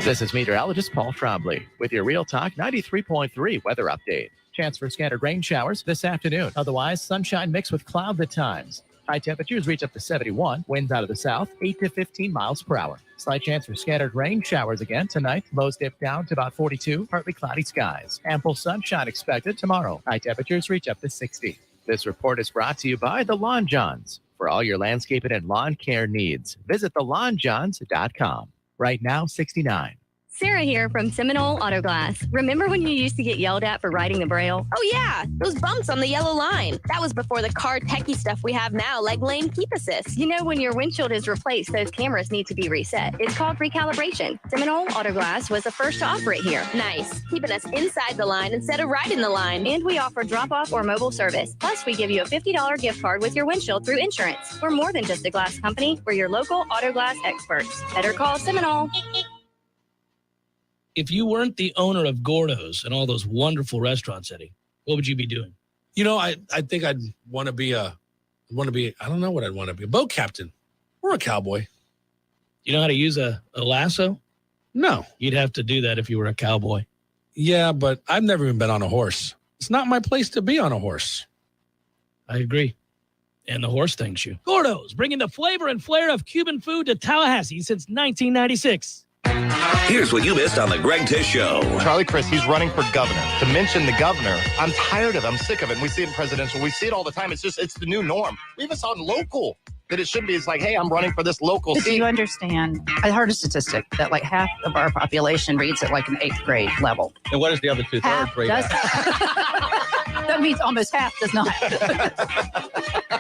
This is meteorologist Paul Trombley with your Real Talk 93.3 weather update. Chance for scattered rain showers this afternoon. Otherwise, sunshine mixed with clouds at times. High temperatures reach up to 71. Winds out of the south, 8 to 15 miles per hour. Slight chance for scattered rain showers again tonight. Lows dip down to about 42. Partly cloudy skies. Ample sunshine expected tomorrow. High temperatures reach up to 60. This report is brought to you by the Lawn Johns. For all your landscaping and lawn care needs, visit thelawnjohns.com. Right now, 69. Sarah here from Seminole Auto Glass. Remember when you used to get yelled at for writing the Braille? Oh yeah, those bumps on the yellow line. That was before the car techie stuff we have now, like lane keep assist. You know, when your windshield is replaced, those cameras need to be reset. It's called recalibration. Seminole Auto Glass was the first to operate here. Nice, keeping us inside the line instead of right in the line. And we offer drop-off or mobile service. Plus, we give you a $50 gift card with your windshield through insurance. We're more than just a glass company. We're your local auto glass experts. Better call Seminole. If you weren't the owner of Gordo's and all those wonderful restaurants, Eddie, what would you be doing? You know, I think I'd want to be I don't know what I'd want to be, a boat captain or a cowboy. You know how to use a lasso? No. You'd have to do that if you were a cowboy. Yeah, but I've never even been on a horse. It's not my place to be on a horse. I agree. And the horse thanks you. Gordo's, bringing the flavor and flair of Cuban food to Tallahassee since 1996. Here's what you missed on the Greg Tish Show. Charlie Crist, he's running for governor. To mention the governor, I'm tired of it. I'm sick of it. And we see it in presidential. We see it all the time. It's the new norm. We even saw it in local that it should be. It's like, hey, I'm running for this local Do seat. you understand? I heard a statistic that like half of our population reads at like an 8th grade level. And what is the other 2/3 Half rate? doesn't. That means almost half does not.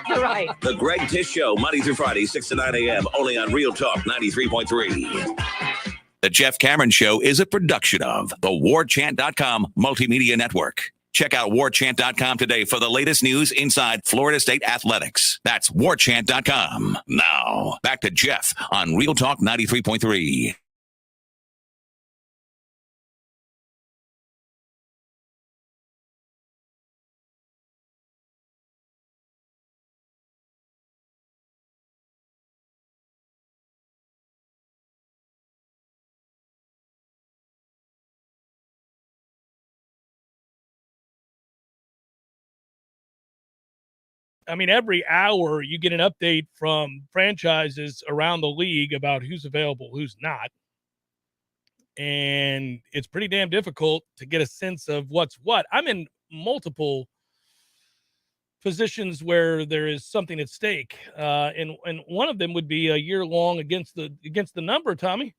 You're right. The Greg Tish Show, Monday through Friday, 6 to 9 a.m., only on Real Talk 93.3. The Jeff Cameron Show is a production of the Warchant.com Multimedia Network. Check out Warchant.com today for the latest news inside Florida State athletics. That's Warchant.com. Now, back to Jeff on Real Talk 93.3. I mean, every hour you get an update from franchises around the league about who's available, who's not. And it's pretty damn difficult to get a sense of what's what. I'm in multiple positions where there is something at stake. And one of them would be a year long against the number, Tommy.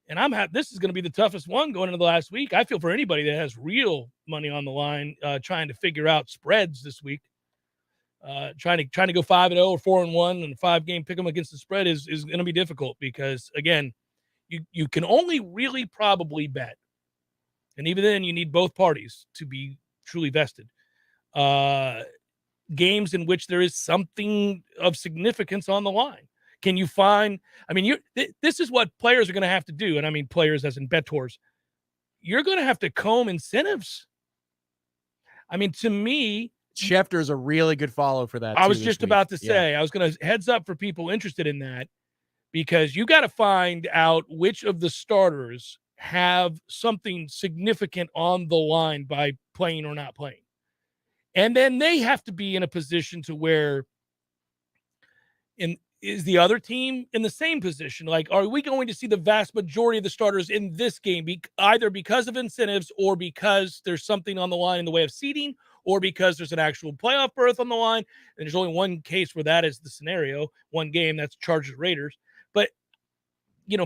And this is going to be the toughest one going into the last week. I feel for anybody that has real money on the line, trying to figure out spreads this week. Trying to go 5-0 or 4-1 and a 5-game pick 'em against the spread is going to be difficult because, again, you can only really probably bet, and even then you need both parties to be truly vested. Games in which there is something of significance on the line. Can you find? I mean, this is what players are going to have to do, and I mean players as in bettors. You're going to have to comb incentives. I mean, to me. Schefter is a really good follow for that. I was just about to say, I was going to heads up for people interested in that, because you got to find out which of the starters have something significant on the line by playing or not playing. And then they have to be in a position to where is the other team in the same position? Like, are we going to see the vast majority of the starters in this game, either because of incentives or because there's something on the line in the way of seeding, or because there's an actual playoff berth on the line? And there's only one case where that is the scenario, one game, that's Chargers Raiders. But,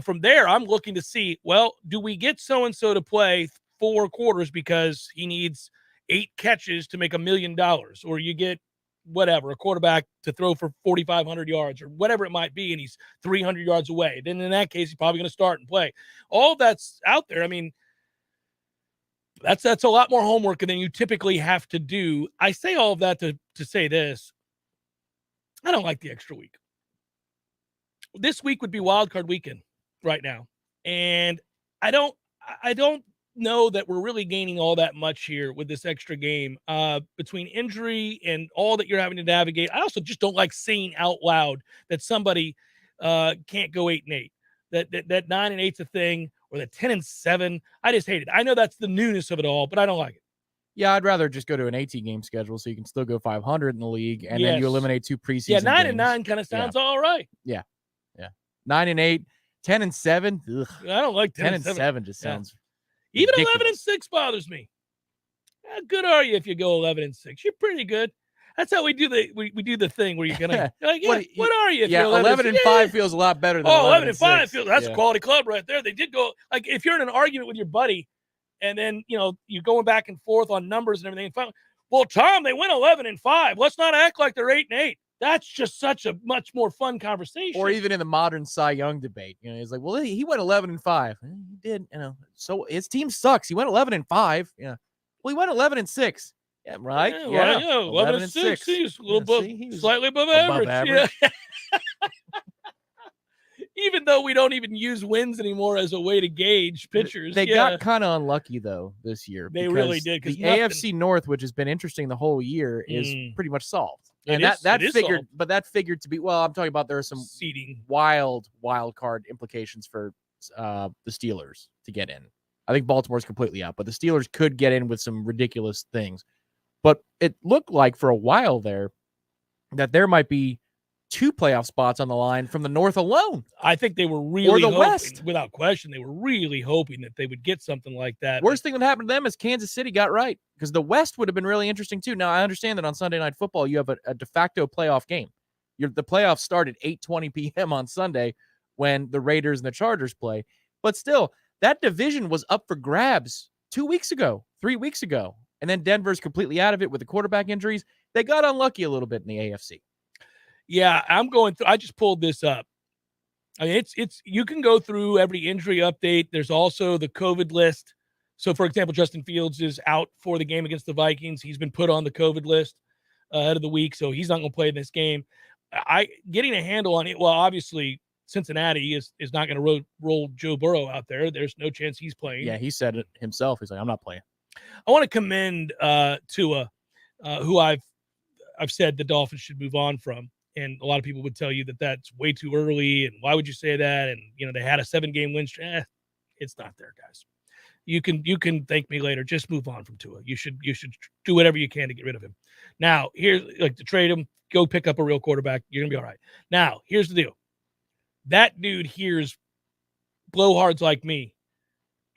from there, I'm looking to see, well, do we get so-and-so to play 4 quarters because he needs 8 catches to make $1 million? Or you get whatever, a quarterback to throw for 4,500 yards or whatever it might be, and he's 300 yards away. Then in that case, he's probably going to start and play. All that's out there. I mean, that's a lot more homework than you typically have to do. I say all of that to say this. I don't like the extra week. This week would be wild card weekend right now. And I don't know that we're really gaining all that much here with this extra game between injury and all that you're having to navigate. I also just don't like saying out loud that somebody can't go 8-8, that 9-8's a thing, or the 10-7. I just hate it. I know that's the newness of it all, but I don't like it. Yeah, I'd rather just go to an 18-game schedule so you can still go 500 in the league, and then you eliminate 2 preseason. Yeah, 9-9 kind of sounds all right. Yeah. 9-8, 10-7. Ugh. I don't like 10-7. Just sounds even ridiculous. 11-6 bothers me. How good are you if you go 11-6? You're pretty good. That's how we do the thing where you're gonna like, what are you? If you're 11-5 feels a lot better than 11-5 feels. That's a quality club right there. They did go, like, if you're in an argument with your buddy, and then you're going back and forth on numbers and everything. Well, Tom, they went 11-5. Let's not act like they're 8-8. That's just such a much more fun conversation. Or even in the modern Cy Young debate, he's like, well, he went 11-5. He did, so his team sucks. He went 11-5. Yeah. Well, he went 11-6. Yeah, right. Yeah, 11-6. He's a little slightly above average. Yeah. Even though we don't even use wins anymore as a way to gauge pitchers. They got kind of unlucky, though, this year. They really did. The AFC North, which has been interesting the whole year, is pretty much solved. And that figured to be, well, I'm talking about there are some seeding wild card implications for the Steelers to get in. I think Baltimore's completely out, but the Steelers could get in with some ridiculous things. But it looked like for a while there, that there might be 2 playoff spots on the line from the North alone. I think they were really or the hoping, West. without question, they were really hoping that they would get something like that. Worst thing that happened to them is Kansas City got right, because the West would have been really interesting too. Now, I understand that on Sunday Night Football, you have a de facto playoff game. The playoffs start at 8:20 p.m. on Sunday when the Raiders and the Chargers play. But still, that division was up for grabs 2 weeks ago, 3 weeks ago. And then Denver's completely out of it with the quarterback injuries. They got unlucky a little bit in the AFC. Yeah, I'm going through. I just pulled this up. I mean, it's you can go through every injury update. There's also the COVID list. So, for example, Justin Fields is out for the game against the Vikings. He's been put on the COVID list ahead of the week, so he's not going to play in this game. Getting a handle on it. Well, obviously, Cincinnati is not going to roll Joe Burrow out there. There's no chance he's playing. Yeah, he said it himself. He's like, I'm not playing. I want to commend Tua, who I've said the Dolphins should move on from. And a lot of people would tell you that that's way too early. And why would you say that? And, they had a 7-game win streak. It's not there, guys. You can thank me later. Just move on from Tua. You should do whatever you can to get rid of him. Now, here's to trade him, go pick up a real quarterback. You're going to be all right. Now, here's the deal. That dude hears blowhards like me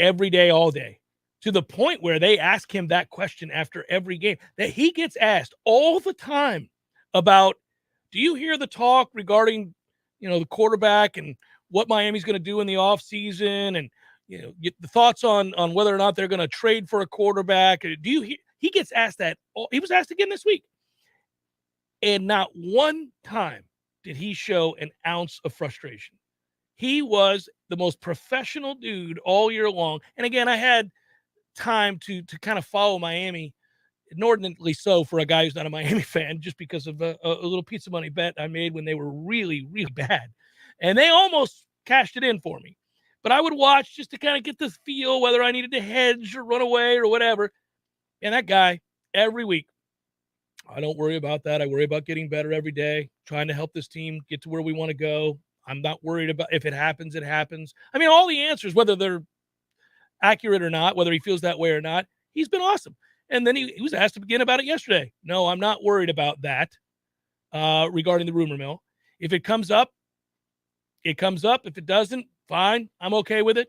every day, all day, to the point where they ask him that question after every game, that he gets asked all the time about, do you hear the talk regarding, the quarterback and what Miami's going to do in the offseason, and, the thoughts on whether or not they're going to trade for a quarterback? Do you hear? He gets asked that. He was asked again this week. And not one time did he show an ounce of frustration. He was the most professional dude all year long. And again, I had time to kind of follow Miami, inordinately so for a guy who's not a Miami fan, just because of a little piece of money bet I made when they were really, really bad. And they almost cashed it in for me. But I would watch just to kind of get the feel whether I needed to hedge or run away or whatever. And that guy, every week, I don't worry about that. I worry about getting better every day, trying to help this team get to where we want to go. I'm not worried about if it happens, it happens. I mean, all the answers, whether they're accurate or not, whether he feels that way or not, he's been awesome. And then he was asked again about it yesterday. No, I'm not worried about that regarding the rumor mill. If it comes up, it comes up. If it doesn't, fine. I'm okay with it.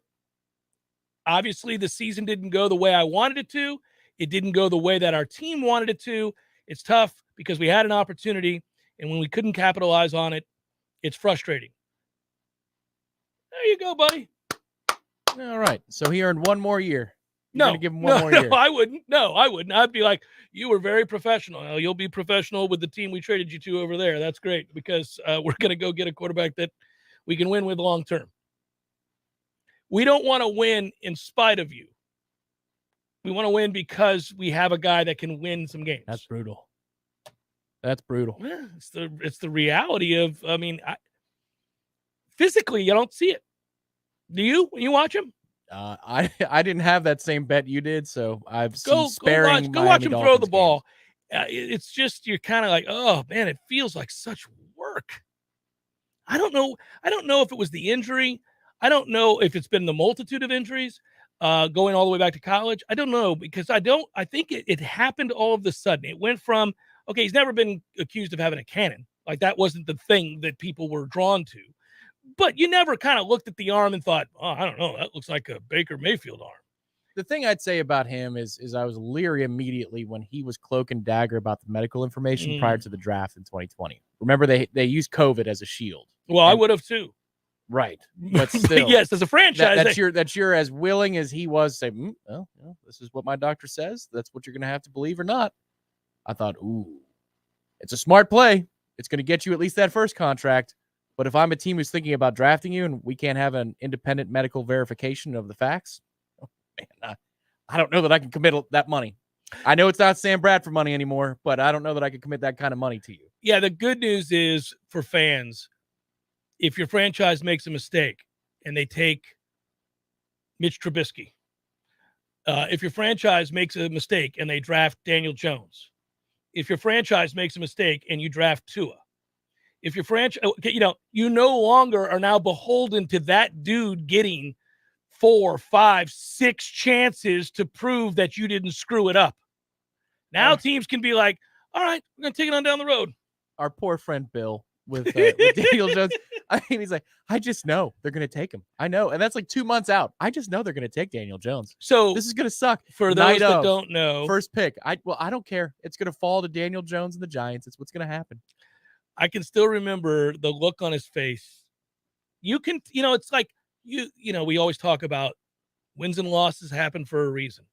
Obviously, the season didn't go the way I wanted it to. It didn't go the way that our team wanted it to. It's tough because we had an opportunity, and when we couldn't capitalize on it, it's frustrating. There you go, buddy. All right. So he earned one more year. You're gonna give him one more year. I wouldn't. No, I wouldn't. I'd be like, you were very professional. Now, you'll be professional with the team we traded you to over there. That's great, because we're going to go get a quarterback that we can win with long term. We don't want to win in spite of you. We want to win because we have a guy that can win some games. That's brutal. That's brutal. Yeah, it's the reality of. I mean, physically, you don't see it. Do you? When you watch him? I didn't have that same bet you did, so I've go sparing. Go watch him throw the ball. It's just you're kind of like, oh man, it feels like such work. I don't know if it was the injury. I don't know if it's been the multitude of injuries going all the way back to college. I don't know, because I think it happened all of a sudden. It went from, okay, he's never been accused of having a cannon. Like, that wasn't the thing that people were drawn to. But you never kind of looked at the arm and thought, oh, I don't know, that looks like a Baker Mayfield arm. The thing I'd say about him is I was leery immediately when he was cloak and dagger about the medical information prior to the draft in 2020. Remember, they used COVID as a shield. Well, I would have too. Right. But still, yes, as a franchise. That's your as willing as he was to say, well, this is what my doctor says. That's what you're going to have to believe or not. I thought, ooh, it's a smart play. It's going to get you at least that first contract. But if I'm a team who's thinking about drafting you and we can't have an independent medical verification of the facts, I don't know that I can commit that money. I know it's not Sam Bradford money anymore, but I don't know that I can commit that kind of money to you. Yeah, the good news is for fans, if your franchise makes a mistake and they take Mitch Trubisky, if your franchise makes a mistake and they draft Daniel Jones, if your franchise makes a mistake and you draft Tua, if your franchise, you no longer are now beholden to that dude getting 4, 5, 6 chances to prove that you didn't screw it up. Now teams can be like, all right, we're going to take it on down the road. our poor friend Bill with Daniel Jones. I mean, he's like, I just know they're going to take him. I know. And that's like 2 months out. I just know they're going to take Daniel Jones. So this is going to suck. For those that don't know, first pick. I don't care. It's going to fall to Daniel Jones and the Giants. It's what's going to happen. I can still remember the look on his face. It's like, we always talk about wins and losses happen for a reason.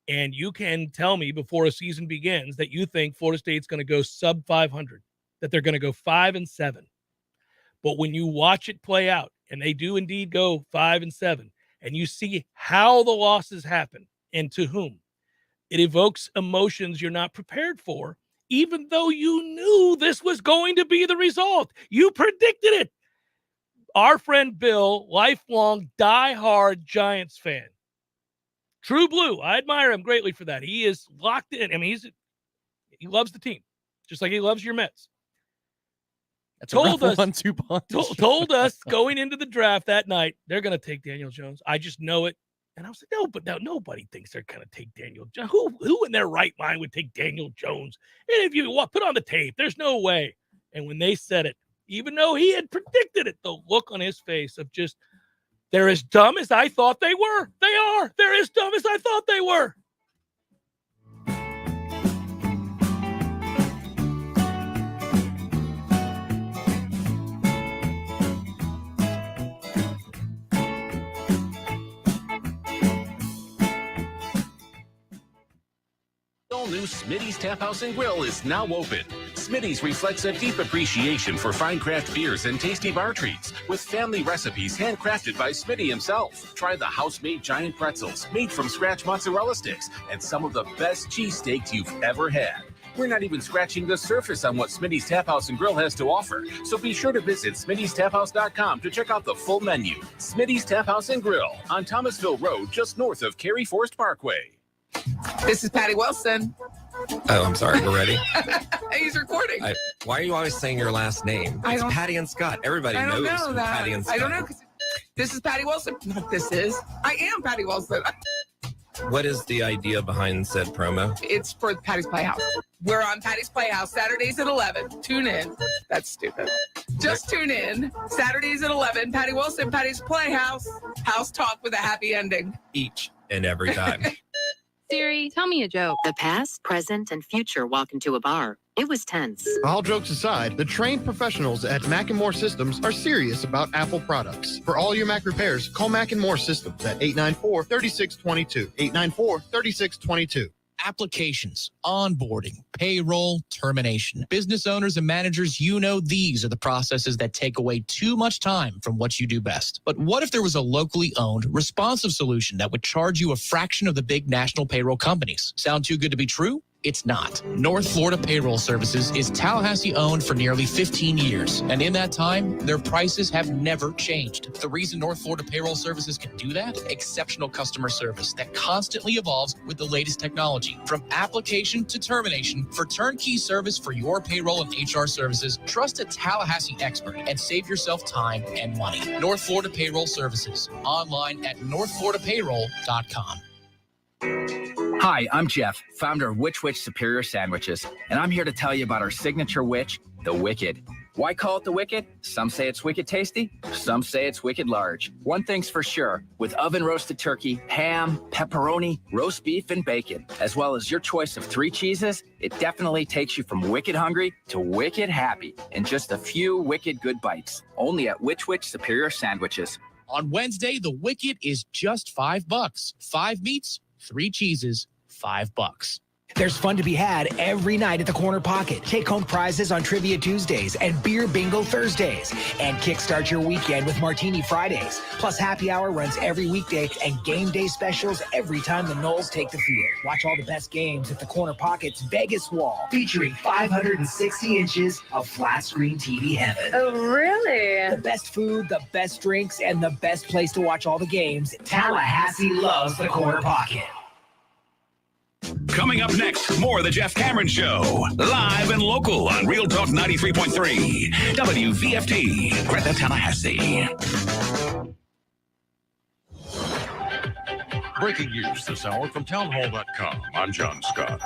And you can tell me before a season begins that you think Florida State's going to go sub 500, that they're going to go 5-7. But when you watch it play out, and they do indeed go 5-7, and you see how the losses happen and to whom, it evokes emotions you're not prepared for, even though you knew this was going to be the result. You predicted it. Our friend Bill, lifelong diehard Giants fan. True blue. I admire him greatly for that. He is locked in. I mean, he loves the team, just like he loves your Mets. Told us going into the draft that night, they're going to take Daniel Jones. I just know it. And I was like, no, nobody thinks they're going to take Daniel Jones. Who in their right mind would take Daniel Jones? And if you put on the tape, there's no way. And when they said it, even though he had predicted it, the look on his face of just, they're as dumb as I thought they were. They are. They're as dumb as I thought they were. All new Smitty's Tap House and Grill is now open. Smitty's reflects a deep appreciation for fine craft beers and tasty bar treats, with family recipes handcrafted by Smitty himself. Try the house-made giant pretzels, made from scratch mozzarella sticks, and some of the best cheesesteaks you've ever had. We're not even scratching the surface on what Smitty's Tap House and Grill has to offer, so be sure to visit Smitty'sTapHouse.com to check out the full menu. Smitty's Tap House and Grill on Thomasville Road, just north of Cary Forest Parkway. This is Patty Wilson. Oh, I'm sorry. We're ready. He's recording. Why are you always saying your last name? It's Patty and Scott. Everybody knows who Patty and Scott. I don't know. This is Patty Wilson. I am Patty Wilson. What is the idea behind said promo? It's for Patty's Playhouse. We're on Patty's Playhouse Saturdays at 11. Tune in. That's stupid. Just tune in. Saturdays at 11. Patty Wilson, Patty's Playhouse. House talk with a happy ending. Each and every time. Siri, tell me a joke. The past, present, and future walk into a bar. It was tense. All jokes aside, the trained professionals at Mac & More Systems are serious about Apple products. For all your Mac repairs, call Mac & More Systems at 894-3622. 894-3622. Applications, onboarding, payroll, termination. Business owners and managers, these are the processes that take away too much time from what you do best. But what if there was a locally owned, responsive solution that would charge you a fraction of the big national payroll companies? Sound too good to be true? It's not. North Florida Payroll Services is Tallahassee owned for nearly 15 years. And in that time, their prices have never changed. The reason North Florida Payroll Services can do that? Exceptional customer service that constantly evolves with the latest technology. From application to termination, for turnkey service for your payroll and HR services, trust a Tallahassee expert and save yourself time and money. North Florida Payroll Services. Online at northfloridapayroll.com. Hi, I'm Jeff, founder of Which Superior Sandwiches, and I'm here to tell you about our signature witch, the Wicked. Why call it the Wicked? Some say it's wicked tasty, some say it's wicked large. One thing's for sure, with oven-roasted turkey, ham, pepperoni, roast beef, and bacon, as well as your choice of 3 cheeses, it definitely takes you from wicked hungry to wicked happy in just a few wicked good bites. Only at Which Superior Sandwiches. On Wednesday, the Wicked is just $5. 5 meats, 3 cheeses, $5. There's fun to be had every night at the Corner Pocket. Take home prizes on Trivia Tuesdays and Beer Bingo Thursdays. And kickstart your weekend with Martini Fridays. Plus happy hour runs every weekday and game day specials every time the Noles take the field. Watch all the best games at the Corner Pocket's Vegas Wall, featuring 560 inches of flat screen TV heaven. Oh, really? The best food, the best drinks, and the best place to watch all the games. Tallahassee loves the Corner Pocket. Coming up next, more of the Jeff Cameron Show. Live and local on Real Talk 93.3. WVFT, Greta, Tallahassee. Breaking news this hour from townhall.com. I'm John Scott.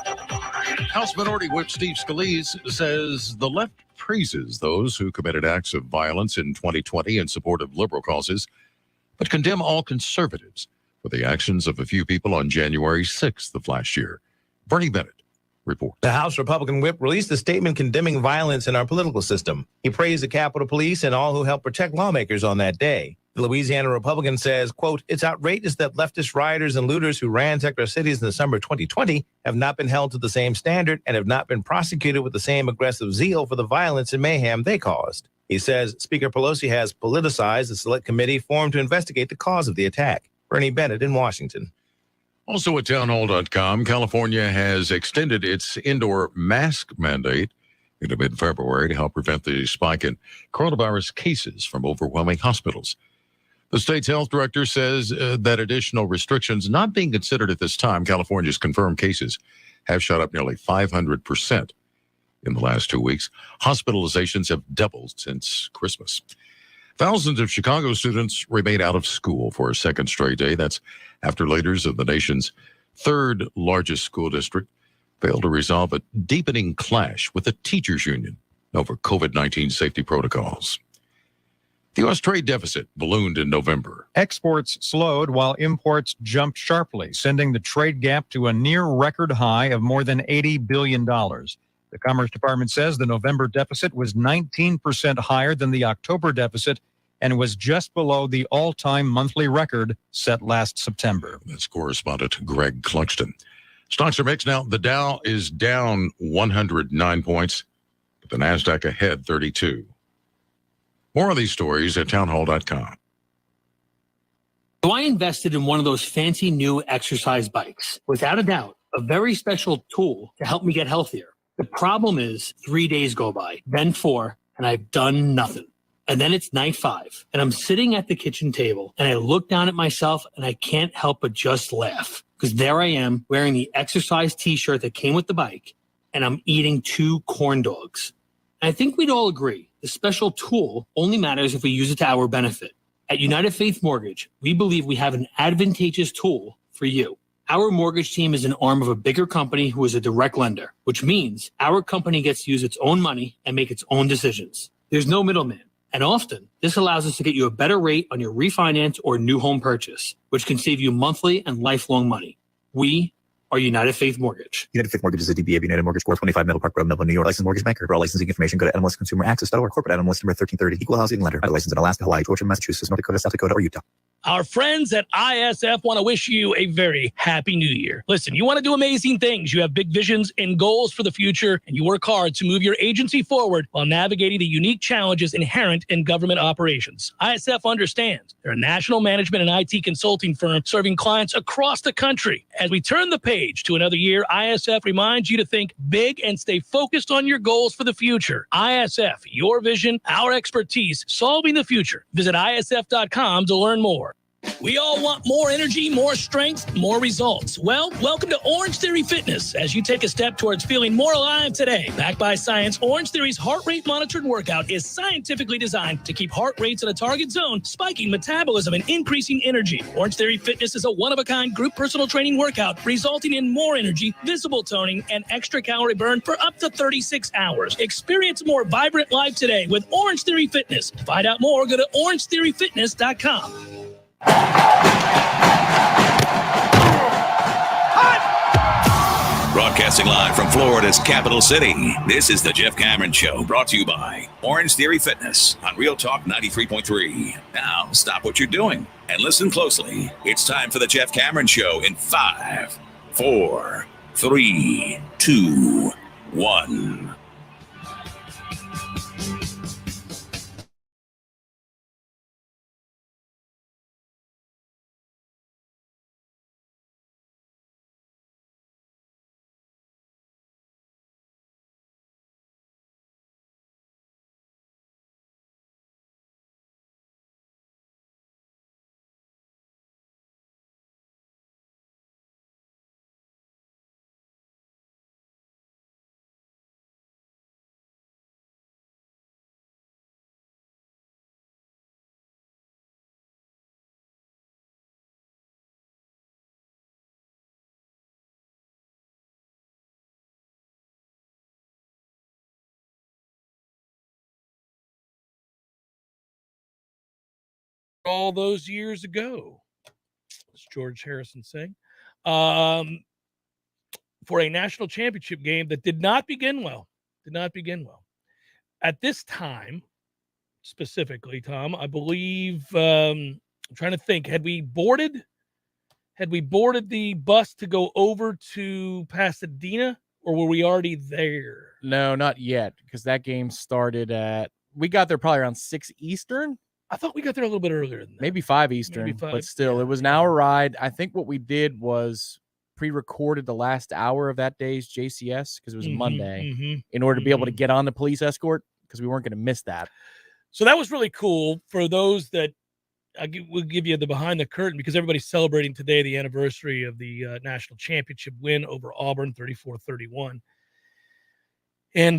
House Minority Whip Steve Scalise says the left praises those who committed acts of violence in 2020 in support of liberal causes, but condemn all conservatives for the actions of a few people on January 6th of last year. Bernie Bennett reports. The House Republican whip released a statement condemning violence in our political system. He praised the Capitol Police and all who helped protect lawmakers on that day. The Louisiana Republican says, quote, it's outrageous that leftist rioters and looters who ransacked our cities in the summer of 2020 have not been held to the same standard and have not been prosecuted with the same aggressive zeal for the violence and mayhem they caused. He says Speaker Pelosi has politicized the select committee formed to investigate the cause of the attack. Bernie Bennett in Washington. Also at townhall.com, California has extended its indoor mask mandate into mid-February to help prevent the spike in coronavirus cases from overwhelming hospitals. The state's health director says that additional restrictions not being considered at this time, California's confirmed cases have shot up nearly 500% in the last 2 weeks. Hospitalizations have doubled since Christmas. Thousands of Chicago students remain out of school for a second straight day. That's after leaders of the nation's third largest school district failed to resolve a deepening clash with the teachers union over COVID-19 safety protocols. The U.S. trade deficit ballooned in November. Exports slowed while imports jumped sharply, sending the trade gap to a near record high of more than $80 billion. The Commerce Department says the November deficit was 19% higher than the October deficit and was just below the all-time monthly record set last September. That's correspondent Greg Cluxton. Stocks are mixed now. The Dow is down 109 points, but the NASDAQ ahead 32. More of these stories at townhall.com. So I invested in one of those fancy new exercise bikes. Without a doubt, a very special tool to help me get healthier. The problem is 3 days go by, then 4, and I've done nothing. And then it's night 5, and I'm sitting at the kitchen table, and I look down at myself, and I can't help but just laugh. Because there I am, wearing the exercise t-shirt that came with the bike, and I'm eating 2 corn dogs. And I think we'd all agree, the special tool only matters if we use it to our benefit. At United Faith Mortgage, we believe we have an advantageous tool for you. Our mortgage team is an arm of a bigger company who is a direct lender, which means our company gets to use its own money and make its own decisions. There's no middleman. And often, this allows us to get you a better rate on your refinance or new home purchase, which can save you monthly and lifelong money. We are United Faith Mortgage. United Faith Mortgage is a DBA of United Mortgage Corp. 25 Middle Park Road, Melville, New York. Licensed mortgage banker. For all licensing information, go to nmlsconsumeraccess.org. Corporate item list number 1330. Equal housing lender. Licensed in Alaska, Hawaii, Georgia, Massachusetts, North Dakota, South Dakota, or Utah. Our friends at ISF want to wish you a very happy new year. Listen, you want to do amazing things. You have big visions and goals for the future, and you work hard to move your agency forward while navigating the unique challenges inherent in government operations. ISF understands. They're a national management and IT consulting firm serving clients across the country. As we turn the page to another year, ISF reminds you to think big and stay focused on your goals for the future. ISF, your vision, our expertise, solving the future. Visit ISF.com to learn more. We all want more energy, more strength, more results. Well, welcome to Orange Theory Fitness as you take a step towards feeling more alive today. Backed by science, Orange Theory's heart rate monitored workout is scientifically designed to keep heart rates in a target zone, spiking metabolism and increasing energy. Orange Theory Fitness is a one-of-a-kind group personal training workout resulting in more energy, visible toning, and extra calorie burn for up to 36 hours. Experience a more vibrant life today with Orange Theory Fitness. To find out more, go to orangetheoryfitness.com. Broadcasting live from Florida's capital city, this is the Jeff Cameron Show, brought to you by Orange Theory Fitness on Real Talk 93.3. Now, stop what you're doing and listen closely. It's time for the Jeff Cameron Show in 5, 4, 3, 2, 1. all those years ago, as George Harrison saying, for a national championship game that did not begin well. At this time, specifically, Tom, I believe, I'm trying to think, had we boarded the bus to go over to Pasadena, or were we already there? No, not yet, because that game started we got there probably around 6 Eastern. I thought we got there a little bit earlier than that. Maybe 5 Eastern, but still, it was an hour ride. I think what we did was pre-recorded the last hour of that day's JCS, because it was a Monday, in order to be able to get on the police escort, because we weren't going to miss that. So that was really cool for those that we'll give you the behind the curtain, because everybody's celebrating today the anniversary of the national championship win over Auburn, 34-31. And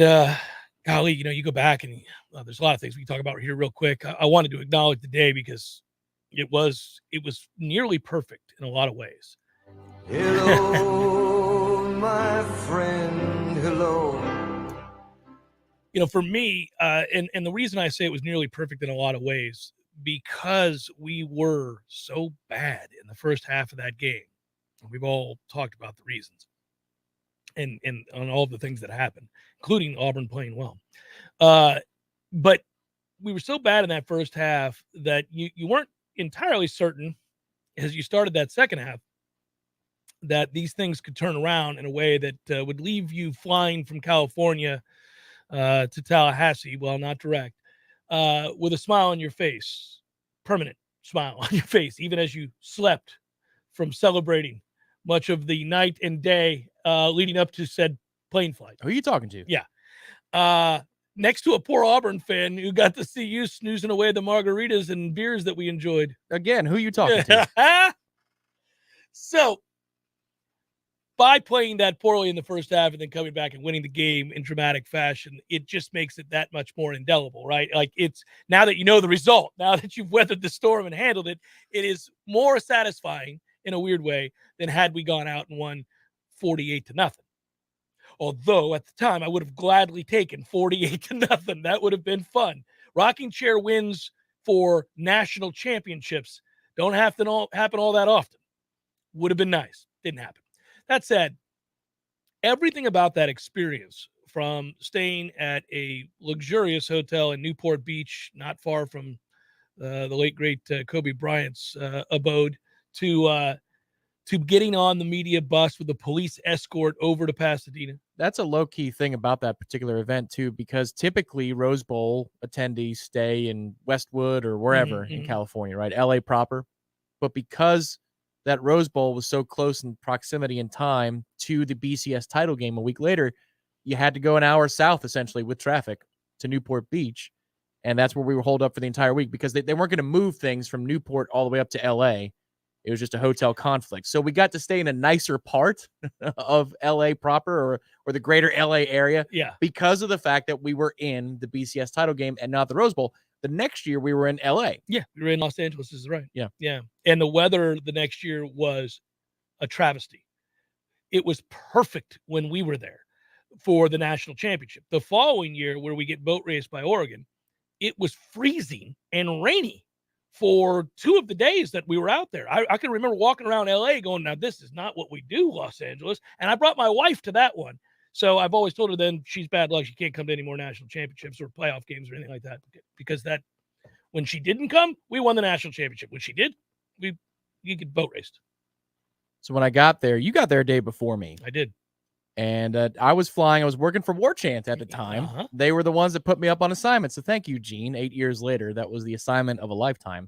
golly, you go back and there's a lot of things we can talk about here real quick. I wanted to acknowledge the day because it was nearly perfect in a lot of ways. Hello, my friend, hello. For me, and the reason I say it was nearly perfect in a lot of ways, because we were so bad in the first half of that game. We've all talked about the reasons and on all the things that happened, including Auburn playing well. But we were so bad in that first half that you weren't entirely certain, as you started that second half, that these things could turn around in a way that would leave you flying from California to Tallahassee, well, not direct, with a smile on your face, permanent smile on your face, even as you slept from celebrating much of the night and day leading up to said plane flight. Who are you talking to? Yeah. Next to a poor Auburn fan who got to see you snoozing away the margaritas and beers that we enjoyed. Again, who are you talking to? So, by playing that poorly in the first half and then coming back and winning the game in dramatic fashion, it just makes it that much more indelible, right? Like, it's now that you know the result, now that you've weathered the storm and handled it, it is more satisfying in a weird way than had we gone out and won 48-0. Although at the time I would have gladly taken 48-0. That would have been fun. Rocking chair wins for national championships don't have to happen all that often. Would have been nice. Didn't happen. That said, everything about that experience, from staying at a luxurious hotel in Newport Beach, not far from the late, great Kobe Bryant's abode, to getting on the media bus with a police escort over to Pasadena. That's a low-key thing about that particular event, too, because typically Rose Bowl attendees stay in Westwood or wherever in California, right? LA proper. But because that Rose Bowl was so close in proximity and time to the BCS title game a week later, you had to go an hour south, essentially, with traffic to Newport Beach. And that's where we were holed up for the entire week, because they weren't going to move things from Newport all the way up to LA. It was just a hotel conflict. So we got to stay in a nicer part of LA proper or the greater LA area, because of the fact that we were in the BCS title game and not the Rose Bowl. The next year we were in LA. Yeah, we were in Los Angeles, is right. Yeah. Yeah. And the weather the next year was a travesty. It was perfect when we were there for the national championship. The following year, where we get boat raced by Oregon, it was freezing and rainy for 2 of the days that we were out there. I can remember walking around LA going, now this is not what we do, Los Angeles. And I brought my wife to that one. So I've always told her then she's bad luck. She can't come to any more national championships or playoff games or anything like that, because that when she didn't come, we won the national championship. When she did, you get boat raced. So when I got there, you got there a day before me. I did. And I was working for Warchant at the time. They were the ones that put me up on assignment. So thank you, Gene. 8 years later, that was the assignment of a lifetime.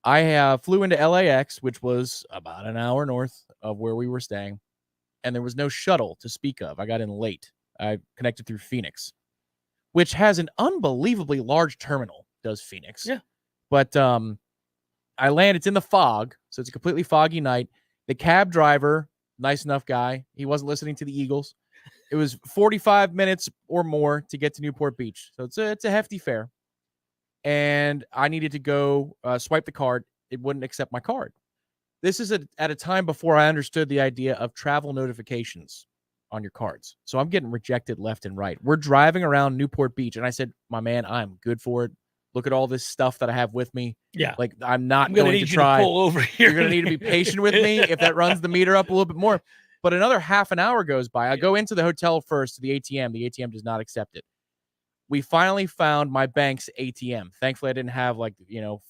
I flew into LAX, which was about an hour north of where we were staying. And there was no shuttle to speak of. I got in late. I connected through Phoenix, which has an unbelievably large terminal, does Phoenix. Yeah. But I land, it's in the fog, so it's a completely foggy night. The cab driver, nice enough guy, he wasn't listening to the Eagles. It was 45 minutes or more to get to Newport Beach. So it's a hefty fare. And I needed to go swipe the card. It wouldn't accept my card. This is at a time before I understood the idea of travel notifications on your cards. So I'm getting rejected left and right. We're driving around Newport Beach, and I said, my man, I'm good for it. look at all this stuff that I have with me. Yeah. Like, I'm not gonna going need to you try. to pull over here. You're going to need to be patient with me if that runs the meter up a little bit more. But another half an hour goes by. I go into the hotel first to the ATM. The ATM does not accept it. We finally found my bank's ATM. Thankfully, I didn't have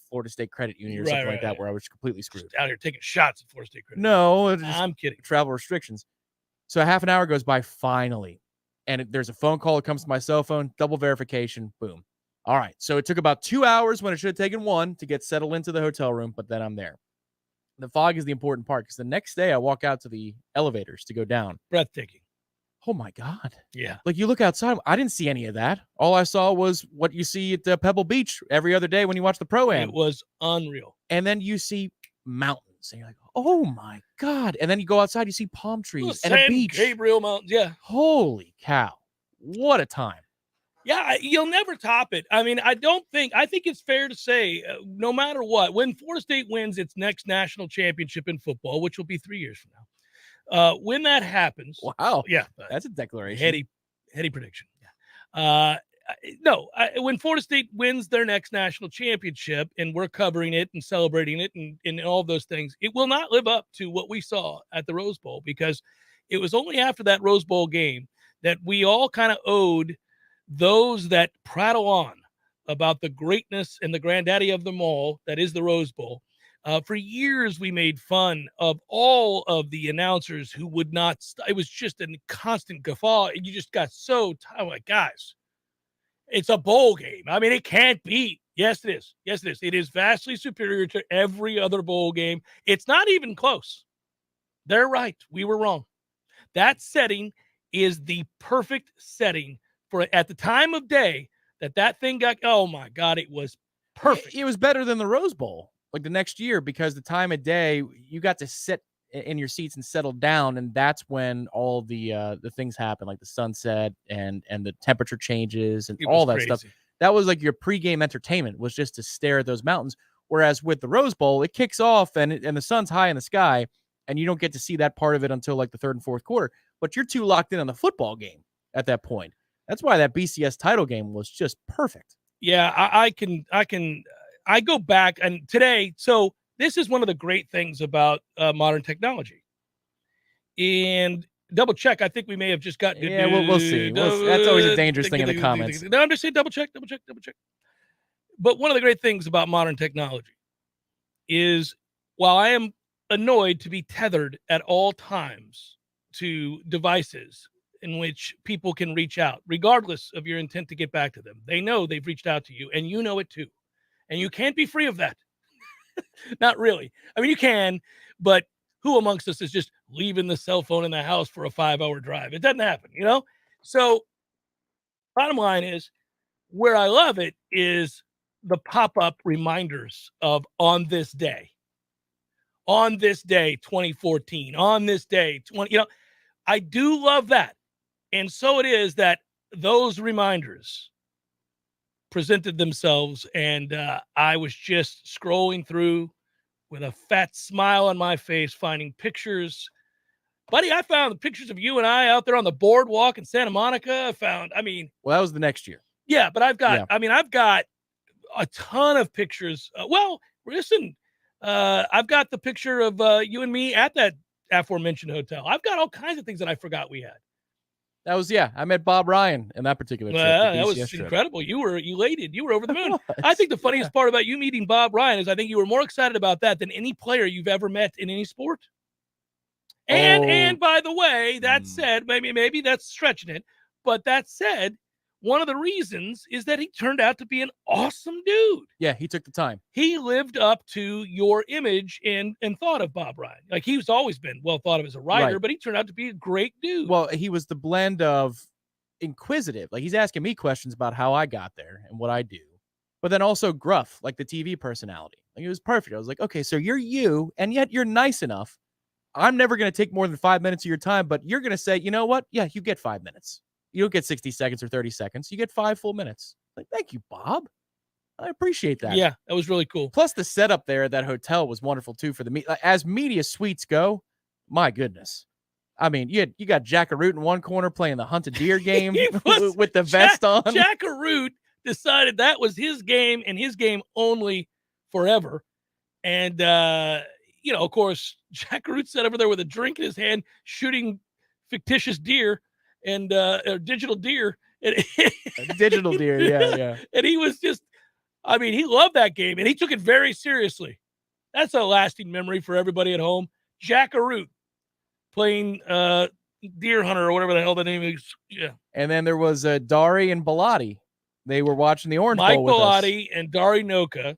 Florida State Credit Union or something like that where I was completely screwed. Just out here taking shots at Florida State Credit. No, I'm kidding. Travel restrictions. So a half an hour goes by finally, and there's a phone call that comes to my cell phone, double verification, boom. All right, so it took about 2 hours when it should have taken 1 to get settled into the hotel room, but then I'm there. The fog is the important part because the next day I walk out to the elevators to go down. Breathtaking. Oh, my God. Yeah. Like, you look outside. I didn't see any of that. All I saw was what you see at Pebble Beach every other day when you watch the Pro-Am. It was unreal. And then you see mountains. And you're like, oh, my God. And then you go outside, you see palm trees and a beach. Gabriel Mountains, yeah. Holy cow. What a time. Yeah, you'll never top it. I mean, I think it's fair to say, no matter what, when Florida State wins its next national championship in football, which will be 3 years from now, when that happens, wow, yeah, that's a declaration. Heady prediction. When Florida State wins their next national championship, and we're covering it and celebrating it, and all those things, it will not live up to what we saw at the Rose Bowl, because it was only after that Rose Bowl game that we all kind of owed those that prattle on about the greatness and the granddaddy of them all, that is the Rose Bowl. For years, we made fun of all of the announcers who would not. It was just a constant guffaw. And you just got so tired. Like, guys, it's a bowl game. I mean, it can't be. Yes, it is. Yes, it is. It is vastly superior to every other bowl game. It's not even close. They're right. We were wrong. That setting is the perfect setting for at the time of day that thing got. Oh, my God, it was perfect. It was better than the Rose Bowl. Like the next year, because the time of day you got to sit in your seats and settle down, and that's when all the things happen, like the sunset and the temperature changes and all that stuff. That was like your pregame entertainment, was just to stare at those mountains. Whereas with the Rose Bowl, it kicks off and the sun's high in the sky, and you don't get to see that part of it until like the third and fourth quarter. But you're too locked in on the football game at that point. That's why that BCS title game was just perfect. Yeah, I go back and today, so this is one of the great things about modern technology. And double check, I think we may have just got. Yeah, we'll see. That's always a dangerous thing in the comments. No, I'm just saying double check. But one of the great things about modern technology is, while I am annoyed to be tethered at all times to devices in which people can reach out, regardless of your intent to get back to them, they know they've reached out to you, and you know it too. And you can't be free of that. Not really. I mean, you can, but who amongst us is just leaving the cell phone in the house for a 5-hour drive? It doesn't happen, you know? So bottom line is, where I love it is the pop-up reminders of on this day, 2014, on this day, I do love that. And so it is that those reminders presented themselves, and I was just scrolling through with a fat smile on my face, finding pictures. Buddy, I found the pictures of you and I out there on the boardwalk in Santa Monica. Well, that was the next year. Yeah, but I've got a ton of pictures. I've got the picture of you and me at that aforementioned hotel. I've got all kinds of things that I forgot we had. That was, I met Bob Ryan in that particular trip. That was incredible. You were elated. You were over the moon. I think the funniest part about you meeting Bob Ryan is I think you were more excited about that than any player you've ever met in any sport. And by the way, that said, maybe that's stretching it, but that said, one of the reasons is that he turned out to be an awesome dude. Yeah, he took the time. He lived up to your image and thought of Bob Ryan. Like, he's always been well thought of as a writer, but he turned out to be a great dude. Well, he was the blend of inquisitive. Like, he's asking me questions about how I got there and what I do. But then also gruff, like the TV personality. Like, it was perfect. I was like, okay, so you're you, and yet you're nice enough. I'm never going to take more than 5 minutes of your time, but you're going to say, you know what? Yeah, you get 5 minutes. You don't get 60 seconds or 30 seconds. You get 5 full minutes. Like, thank you, Bob. I appreciate that. Yeah, that was really cool. Plus, the setup there at that hotel was wonderful, too, for as media suites go. My goodness. I mean, you got Jack Arute in one corner playing the hunted deer game with the vest on. Jack Arute decided that was his game and his game only forever. And, of course, Jack Root sat over there with a drink in his hand, shooting fictitious deer and digital deer. Digital deer, yeah. And he was just, he loved that game, and he took it very seriously. That's a lasting memory for everybody at home. Jack Root playing Deer Hunter or whatever the hell the name is. Yeah. And then there was Dari and Bellotti. They were watching the Orange Bowl with Bellotti and Dari Noka.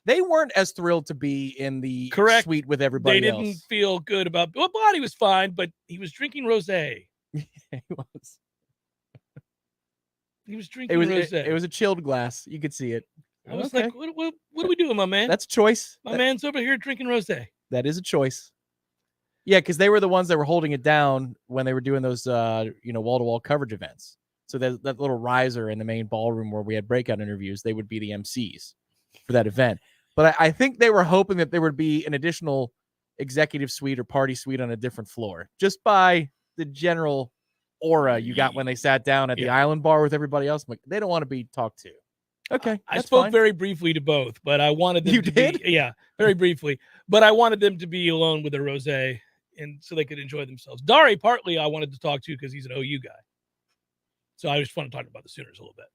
They weren't as thrilled to be in the suite with everybody else. They didn't feel good about. Well, Bellotti was fine, but he was drinking rosé. He was. He was drinking rosé. It was a chilled glass. You could see it. I was like, what are we doing, my man? That's a choice. My man's over here drinking rosé. That is a choice. Yeah, because they were the ones that were holding it down when they were doing those, wall-to-wall coverage events. So that little riser in the main ballroom where we had breakout interviews, they would be the MCs for that event. But I think they were hoping that there would be an additional executive suite or party suite on a different floor, just by the general aura you got when they sat down at the island bar with everybody else. Like, they don't want to be talked to. Okay, I spoke very briefly to both, but I wanted them be very briefly. But I wanted them to be alone with their rosé, and so they could enjoy themselves. Dari, partly I wanted to talk to because he's an OU guy, so I just want to talk about the Sooners a little bit.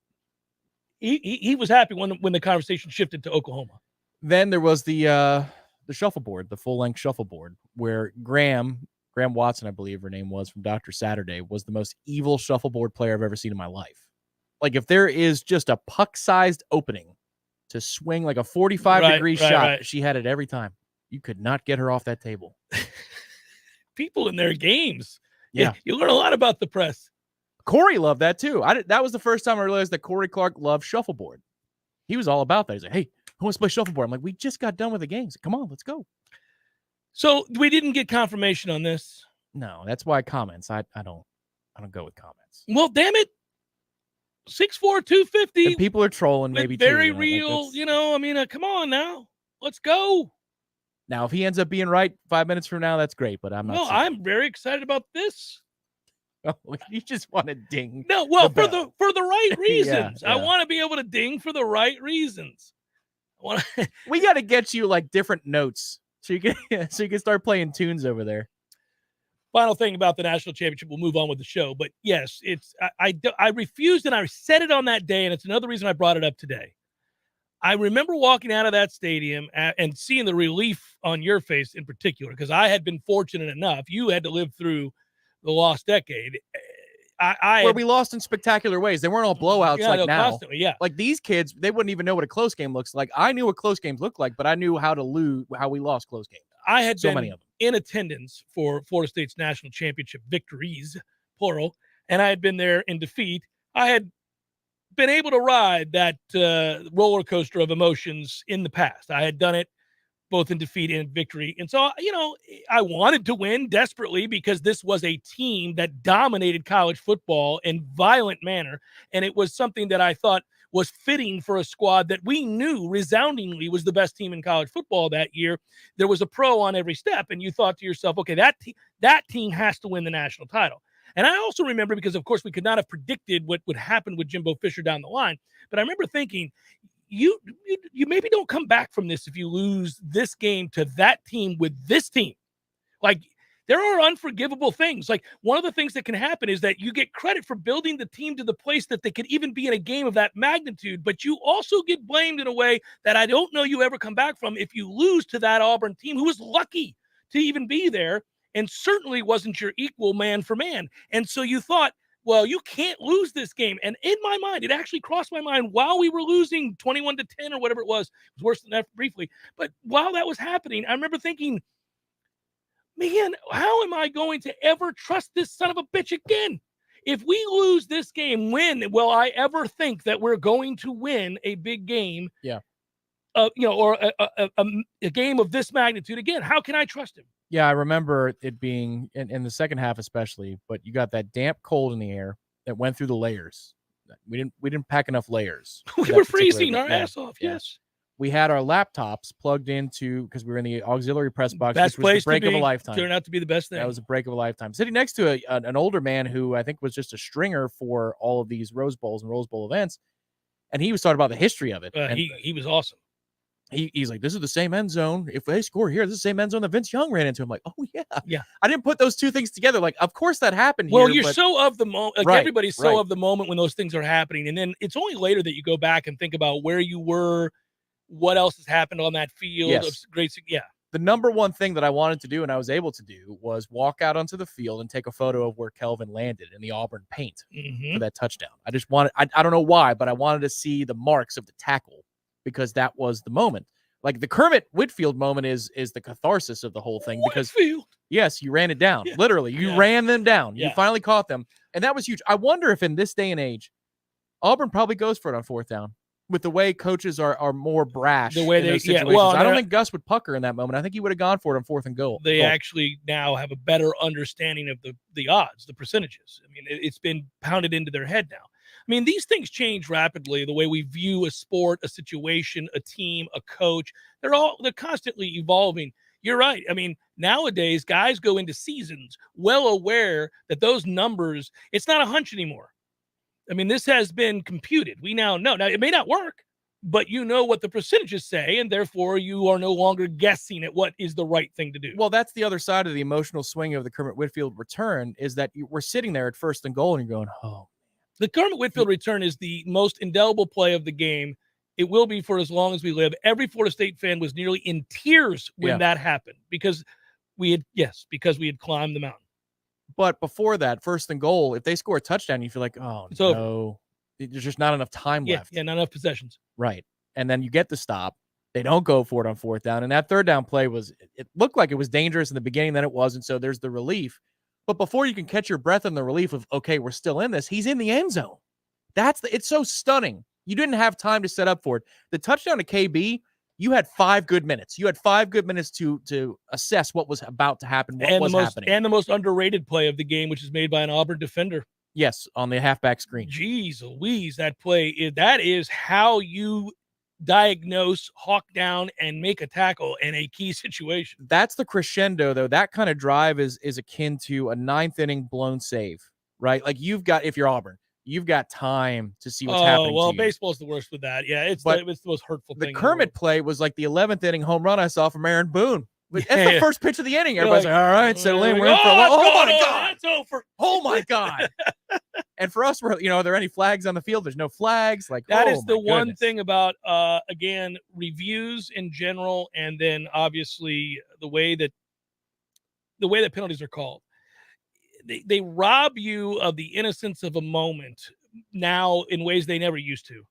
He was happy when the conversation shifted to Oklahoma. Then there was the shuffleboard, the full-length shuffleboard, where Graham Watson, I believe her name was, from Dr. Saturday, was the most evil shuffleboard player I've ever seen in my life. Like, if there is just a puck-sized opening to swing like a 45-degree shot, she had it every time. You could not get her off that table. People in their games. Yeah. You learn a lot about the press. Corey loved that, too. That was the first time I realized that Corey Clark loved shuffleboard. He was all about that. He's like, hey, who wants to play shuffleboard? I'm like, we just got done with the games. Come on, let's go. So we didn't get confirmation on this. No, that's why comments. I don't go with comments. Well, damn it. 6'4", 250. And people are trolling, maybe very too. Real, come on now. Let's go. Now, if he ends up being right 5 minutes from now, that's great, but I'm not. No, I'm very excited about this. Oh, you just want to ding. No, well, for the right reasons. Yeah. I want to be able to ding for the right reasons. We got to get you like different notes so you can start playing tunes over there. Final thing about the national championship, we'll move on with the show. But yes, I refused, and I said it on that day, and it's another reason I brought it up today. I remember walking out of that stadium and seeing the relief on your face in particular, because I had been fortunate enough. You had to live through the lost decade. Where we lost in spectacular ways. They weren't all blowouts like now. Constantly, yeah. Like these kids, they wouldn't even know what a close game looks like. I knew what close games looked like, but I knew how we lost close games. I had so been many of them in attendance for Florida State's national championship victories, plural, and I had been there in defeat. I had been able to ride that roller coaster of emotions in the past. I had done it both in defeat and victory. And so, I wanted to win desperately because this was a team that dominated college football in violent manner. And it was something that I thought was fitting for a squad that we knew resoundingly was the best team in college football that year. There was a pro on every step. And you thought to yourself, okay, that team has to win the national title. And I also remember, because of course we could not have predicted what would happen with Jimbo Fisher down the line, but I remember thinking, you maybe don't come back from this if you lose this game to that team with this team. Like, there are unforgivable things. Like, one of the things that can happen is that you get credit for building the team to the place that they could even be in a game of that magnitude, but you also get blamed in a way that I don't know you ever come back from if you lose to that Auburn team who was lucky to even be there and certainly wasn't your equal man for man. And so you thought, well, you can't lose this game. And in my mind, it actually crossed my mind while we were losing 21-10 or whatever it was worse than that briefly. But while that was happening, I remember thinking, man, how am I going to ever trust this son of a bitch again? If we lose this game, when will I ever think that we're going to win a big game? Yeah. Or a game of this magnitude again? How can I trust him? Yeah, I remember it being in the second half especially, but you got that damp cold in the air that went through the layers. We didn't pack enough layers. We were freezing our ass off, yes. We had our laptops plugged into, because we were in the auxiliary press box, best which was place the break of a lifetime. Turned out to be the best thing. That was a break of a lifetime. Sitting next to an older man who I think was just a stringer for all of these Rose Bowls and Rose Bowl events. And he was talking about the history of it. And he was awesome. He's like, this is the same end zone. If they score here, this is the same end zone that Vince Young ran into. I'm like, oh, yeah. Yeah. I didn't put those two things together. Like, of course that happened Well, here. you're but... so of the moment. Like, right, everybody's so of the moment when those things are happening. And then it's only later that you go back and think about where you were, what else has happened on that field. Yes. Yeah. The number one thing that I wanted to do and I was able to do was walk out onto the field and take a photo of where Kelvin landed in the Auburn paint for that touchdown. I just wanted, I don't know why, but I wanted to see the marks of the tackle because that was the moment. Like the Kermit Whitfield moment is the catharsis of the whole thing because yes, you ran it down. Yeah. Literally, you ran them down. You finally caught them. And that was huge. I wonder if in this day and age, Auburn probably goes for it on fourth down. With the way coaches are more brash, the way I don't think Gus would pucker in that moment. I think he would have gone for it on 4th and goal. They actually now have a better understanding of the odds, the percentages. I mean, it's been pounded into their head now. I mean, these things change rapidly. The way we view a sport, a situation, a team, a coach, they're constantly evolving. You're right. I mean, nowadays guys go into seasons well aware that those numbers, it's not a hunch anymore. I mean, this has been computed. We now know. Now, it may not work, but you know what the percentages say, and therefore you are no longer guessing at what is the right thing to do. Well, that's the other side of the emotional swing of the Kermit Whitfield return is that we're sitting there at 1st and goal, and you're going, oh. The Kermit Whitfield return is the most indelible play of the game. It will be for as long as we live. Every Florida State fan was nearly in tears when that happened because we had climbed the mountain. But before that, 1st and goal, if they score a touchdown, you feel like, oh, it's no. over. There's just not enough time left. Yeah, not enough possessions. Right. And then you get the stop. They don't go for it on 4th down. And that 3rd down play it looked like it was dangerous in the beginning, then it wasn't. So there's the relief. But before you can catch your breath in the relief of, okay, we're still in this, he's in the end zone. It's so stunning. You didn't have time to set up for it. The touchdown to KB, you had 5 good minutes. You had 5 good minutes to assess what was about to happen, what was happening. And the most underrated play of the game, which is made by an Auburn defender. Yes, on the halfback screen. Jeez Louise, that play, that is how you diagnose, hawk down, and make a tackle in a key situation. That's the crescendo, though. That kind of drive is akin to a 9th inning blown save, right? Like if you're Auburn, you've got time to see what's happening. Oh, well, to baseball's the worst with that. Yeah, it's the most hurtful thing. The Kermit play was like the 11th inning home run I saw from Aaron Boone. That's the first pitch of the inning. Everybody's like, all right, settle in. We're in for oh my God. That's over. Oh my God. And for us, are there any flags on the field? There's no flags. Like that is the one thing about, again, reviews in general. And then obviously the way that penalties are called. They rob you of the innocence of a moment now in ways they never used to.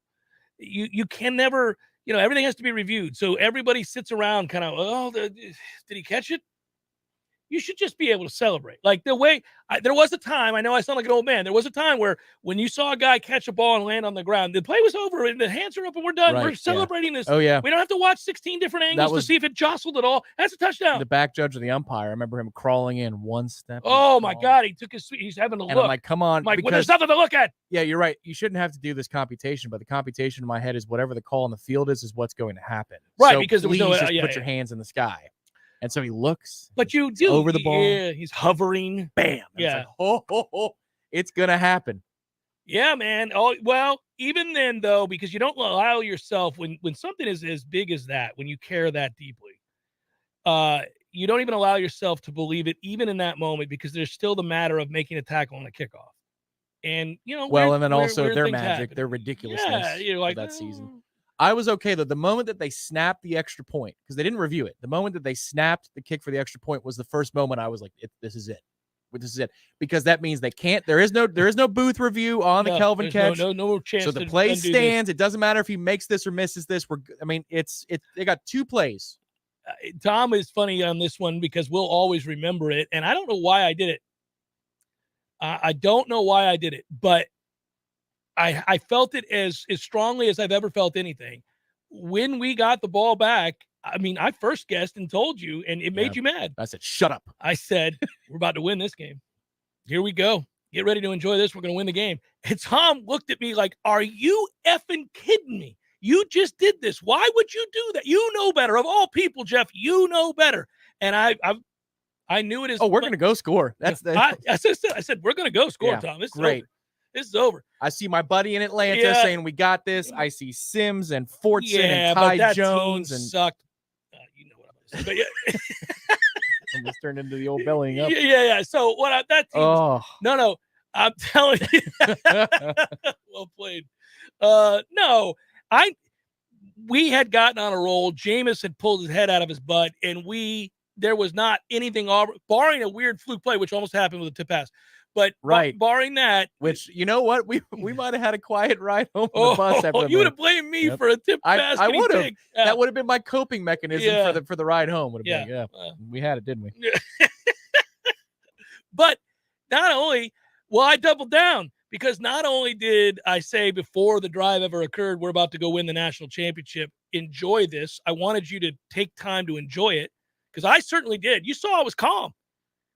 You can never, everything has to be reviewed. So everybody sits around kind of, did he catch it? You should just be able to celebrate. Like the way there was a time, I know I sound like an old man. There was a time where when you saw a guy catch a ball and land on the ground, the play was over and the hands are up and we're done. Right, we're celebrating this. Oh, yeah. We don't have to watch 16 different angles to see if it jostled at all. That's a touchdown. The back judge of the umpire, I remember him crawling in one step. Oh, my God. He's having a look. And I'm like, come on. Like, well, there's nothing to look at. Yeah, you're right. You shouldn't have to do this computation, but the computation in my head is whatever the call on the field is what's going to happen. Right, so because please just put your hands in the sky. And so he looks. But you do. Over the ball. Yeah, he's hovering. Bam. Yeah. It's like, it's going to happen. Yeah, man. Oh, well, even then, though, because you don't allow yourself, when something is as big as that, when you care that deeply, you don't even allow yourself to believe it, even in that moment, because there's still the matter of making a tackle on a kickoff. And, and then also their magic, their ridiculousness you're like, that season. I was okay, though. The moment that they snapped the extra point, because they didn't review it, the moment that they snapped the kick for the extra point was the first moment I was like, this is it. This is it. Because that means they can't, there is no booth review on the Kelvin catch. No chance. So the play stands. It doesn't matter if he makes this or misses this. They got 2 plays. Tom is funny on this one because we'll always remember it. And I don't know why I did it. I don't know why I did it, but I felt it as strongly as I've ever felt anything. When we got the ball back, I mean, I first guessed and told you, and it made you mad. I said, shut up. I said, we're about to win this game. Here we go. Get ready to enjoy this. We're going to win the game. And Tom looked at me like, are you effing kidding me? You just did this. Why would you do that? You know better. Of all people, Jeff, you know better. And I knew it as. Oh, we're going to go score. I said, we're going to go score, Tom. This is great. over. This is over. I see my buddy in Atlanta saying we got this. I see Sims and Fortson and but Ty that Jones team and sucked. You know what I'm going to say. But almost turned into the old bellying up. Yeah. So that team? No. I'm telling you. Well played. No, we had gotten on a roll. Jameis had pulled his head out of his butt, and there was not anything barring a weird fluke play, which almost happened with a tip pass. But barring that, which you know what, we might have had a quiet ride home on the bus. After you would have blamed me for a tip pass. I would have. That would have been my coping mechanism for the ride home. Would have been we had it, didn't we? But not only, I doubled down because not only did I say before the drive ever occurred, we're about to go win the national championship. Enjoy this. I wanted you to take time to enjoy it because I certainly did. You saw I was calm.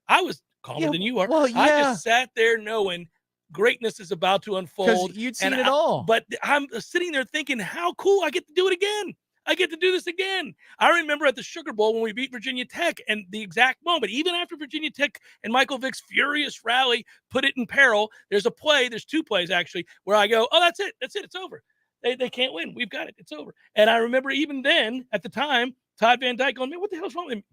I was calmer than you are. Well, I just sat there knowing greatness is about to unfold. You'd seen it all. But I'm sitting there thinking, how cool. I get to do it again. I get to do this again. I remember at the Sugar Bowl when we beat Virginia Tech and the exact moment, even after Virginia Tech and Michael Vick's furious rally put it in peril, there's two plays actually, where I go, oh, that's it. It's over. They can't win. We've got it. It's over. And I remember even then, at the time, Todd Van Dyke going, man, what the hell's wrong with him?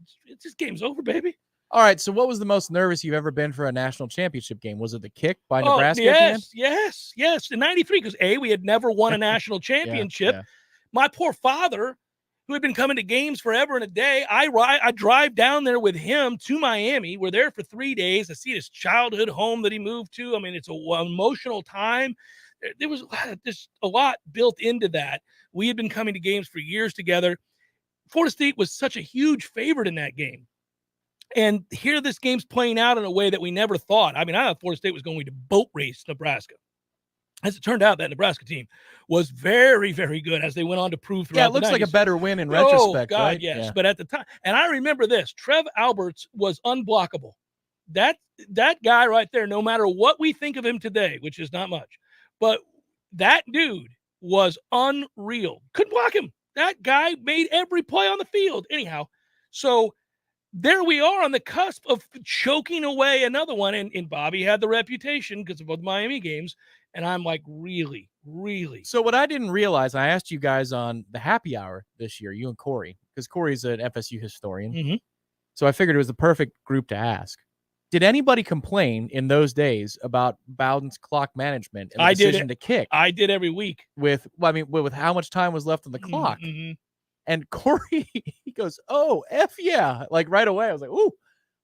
This game's over, baby. All right, so what was the most nervous you've ever been for a national championship game? Was it the kick by Nebraska? Yes. In '93, because we had never won a national championship. Yeah. My poor father, who had been coming to games forever and a day, I drive down there with him to Miami. We're there for 3 days. I see his childhood home that he moved to. I mean, it's an emotional time. There was just a lot built into that. We had been coming to games for years together. Florida State was such a huge favorite in that game. And here this game's playing out in a way that we never thought. I mean, I thought Florida State was going to boat race Nebraska. As it turned out, that Nebraska team was very, very good as they went on to prove throughout. Yeah, it looks like a better win in retrospect, God, right? Yes, but at the time, and I remember this, Trev Alberts was unblockable. That guy right there, no matter what we think of him today, which is not much, but that dude was unreal. Couldn't block him. That guy made every play on the field. Anyhow, so there we are on the cusp of choking away another one. And Bobby had the reputation because of both Miami games. And I'm like, really, really? So what I didn't realize, I asked you guys on the happy hour this year, you and Corey, because Corey's an FSU historian. Mm-hmm. So I figured it was the perfect group to ask. Did anybody complain in those days about Bowden's clock management and the decision to kick? I did every week. With how much time was left on the clock. Mm-hmm. And Corey, he goes, oh, F yeah. Like right away. I was like, ooh,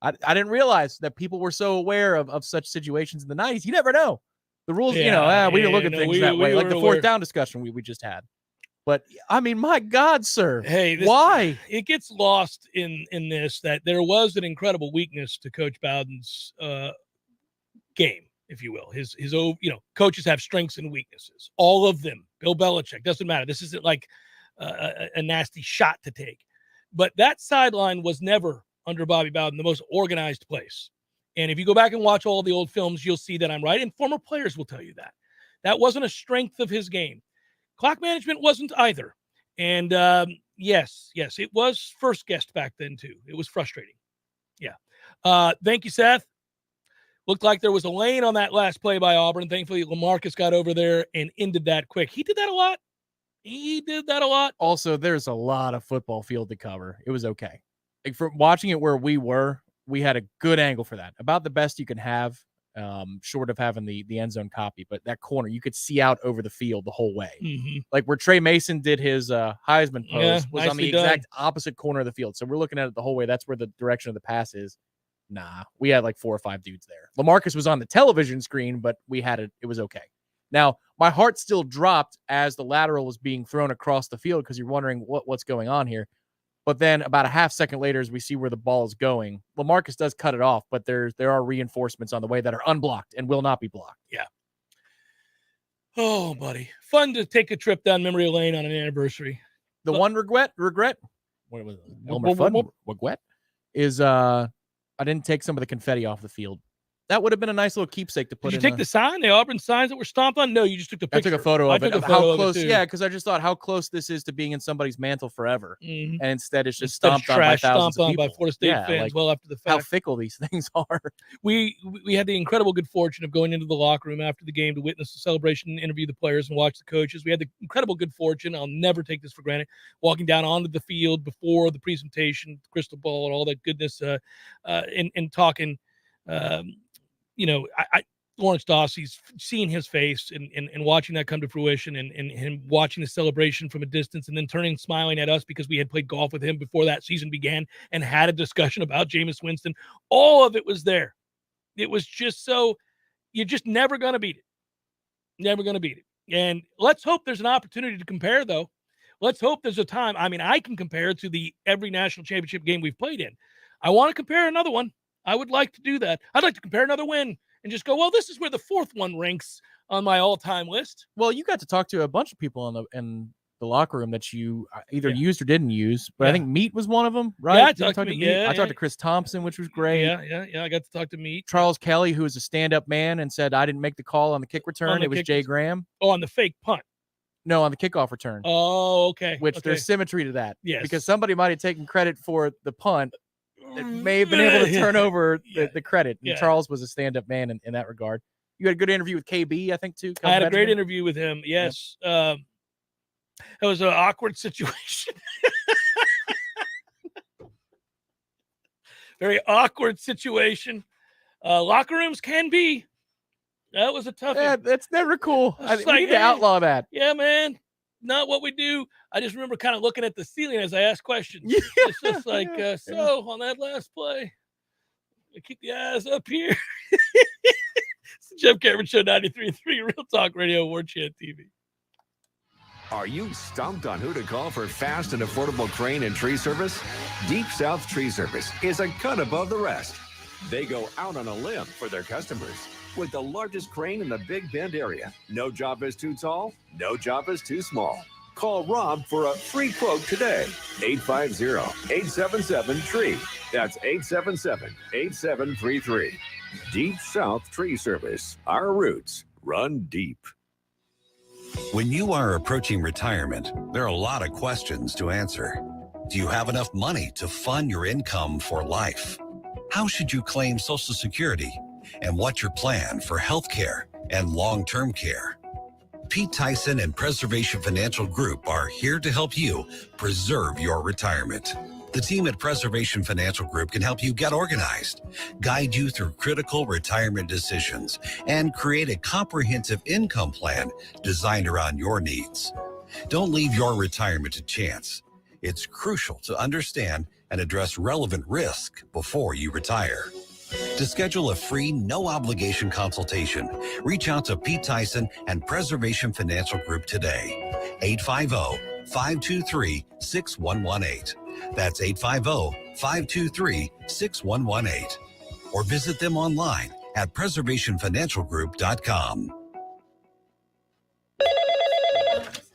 I didn't realize that people were so aware of such situations in the 90s. You never know. The rules, we didn't look at things that way. Like the fourth down discussion we just had. But, I mean, my God, sir. Hey, why? It gets lost in this that there was an incredible weakness to Coach Bowden's game, if you will. His coaches have strengths and weaknesses. All of them. Bill Belichick. Doesn't matter. This isn't like a nasty shot to take. But that sideline was never, under Bobby Bowden, the most organized place. And if you go back and watch all the old films, you'll see that I'm right. And former players will tell you that. That wasn't a strength of his game. Clock management wasn't either. And yes, it was first guessed back then too. It was frustrating. Yeah. Thank you, Seth. Looked like there was a lane on that last play by Auburn. Thankfully, LaMarcus got over there and ended that quick. He did that a lot. Also, there's a lot of football field to cover. It was okay. Like from watching it where we had a good angle for that. About the best you can have, short of having the end zone copy. But that corner, you could see out over the field the whole way. Mm-hmm. Like where Trey Mason did his Heisman pose was on the exact opposite corner of the field. So we're looking at it the whole way. That's where the direction of the pass is. Nah, we had like 4 or 5 dudes there. LaMarcus was on the television screen, but we had it. It was okay. Now, my heart still dropped as the lateral was being thrown across the field because you're wondering what's going on here. But then about a half second later, as we see where the ball is going, LaMarcus does cut it off, but there are reinforcements on the way that are unblocked and will not be blocked. Yeah. Oh, buddy. Fun to take a trip down memory lane on an anniversary. The one regret? What was it? Regret is I didn't take some of the confetti off the field. That would have been a nice little keepsake to put Did you take the sign, the Auburn signs that were stomped on? No, you just took the picture. I took a photo of it. How close? Yeah, because I just thought how close this is to being in somebody's mantle forever, and instead it's just stomped on by thousands of people. By Florida State fans well after the fact. How fickle these things are. We had the incredible good fortune of going into the locker room after the game to witness the celebration, interview the players, and watch the coaches. We had the incredible good fortune, I'll never take this for granted, walking down onto the field before the presentation, the crystal ball, and all that goodness, and talking. Lawrence Dossie's seeing his face and watching that come to fruition and him watching the celebration from a distance and then turning and smiling at us because we had played golf with him before that season began and had a discussion about Jameis Winston. All of it was there. It was just so you're just never going to beat it. Never going to beat it. And let's hope there's an opportunity to compare, though. Let's hope there's a time. I mean, I can compare to every national championship game we've played in. I want to compare another one. I would like to do that. I'd like to compare another win and just go, well, this is where the fourth one ranks on my all-time list. Well, you got to talk to a bunch of people in the locker room that you either used or didn't use, but I think Meat was one of them, right? Yeah, I talked to Meat. I talked to Chris Thompson, which was great. Yeah. I got to talk to Meat. Charles Kelly, who was a stand-up man and said, I didn't make the call on the kick return. It was Jay Graham. Oh, on the fake punt. No, on the kickoff return. Oh, okay. There's symmetry to that. Yes. Because somebody might have taken credit for the punt that may have been able to turn over the credit. And Charles was a stand-up man in that regard. You had a good interview with KB, I think, too. I had a great interview with him. Yes. It was an awkward situation. Very awkward situation. Locker rooms can be. That was a tough. Yeah, that's never cool. We need to outlaw that. Yeah, man. Not what we do. I just remember kind of looking at the ceiling as I asked questions. It's just like, so on that last play, keep the eyes up here. It's the Jeff Cameron Show, 93.3 Real Talk Radio, Warchant TV. Are you stumped on who to call for fast and affordable crane and tree service? Deep South Tree Service is a cut above the rest. They go out on a limb for their customers. With the largest crane in the Big Bend area. No job is too tall, no job is too small. Call Rob for a free quote today. 850-877-TREE. That's 877-8733. Deep South Tree Service. Our roots run deep. When you are approaching retirement, there are a lot of questions to answer. Do you have enough money to fund your income for life? How should you claim Social Security? And what's your plan for health care and long-term care? Pete Tyson and Preservation Financial Group are here to help you preserve your retirement. The team at Preservation Financial Group can help you get organized, guide you through critical retirement decisions, and create a comprehensive income plan designed around your needs. Don't leave your retirement to chance. It's crucial to understand and address relevant risk before you retire. To schedule a free, no-obligation consultation, reach out to Pete Tyson and Preservation Financial Group today. 850-523-6118. That's 850-523-6118. Or visit them online at preservationfinancialgroup.com.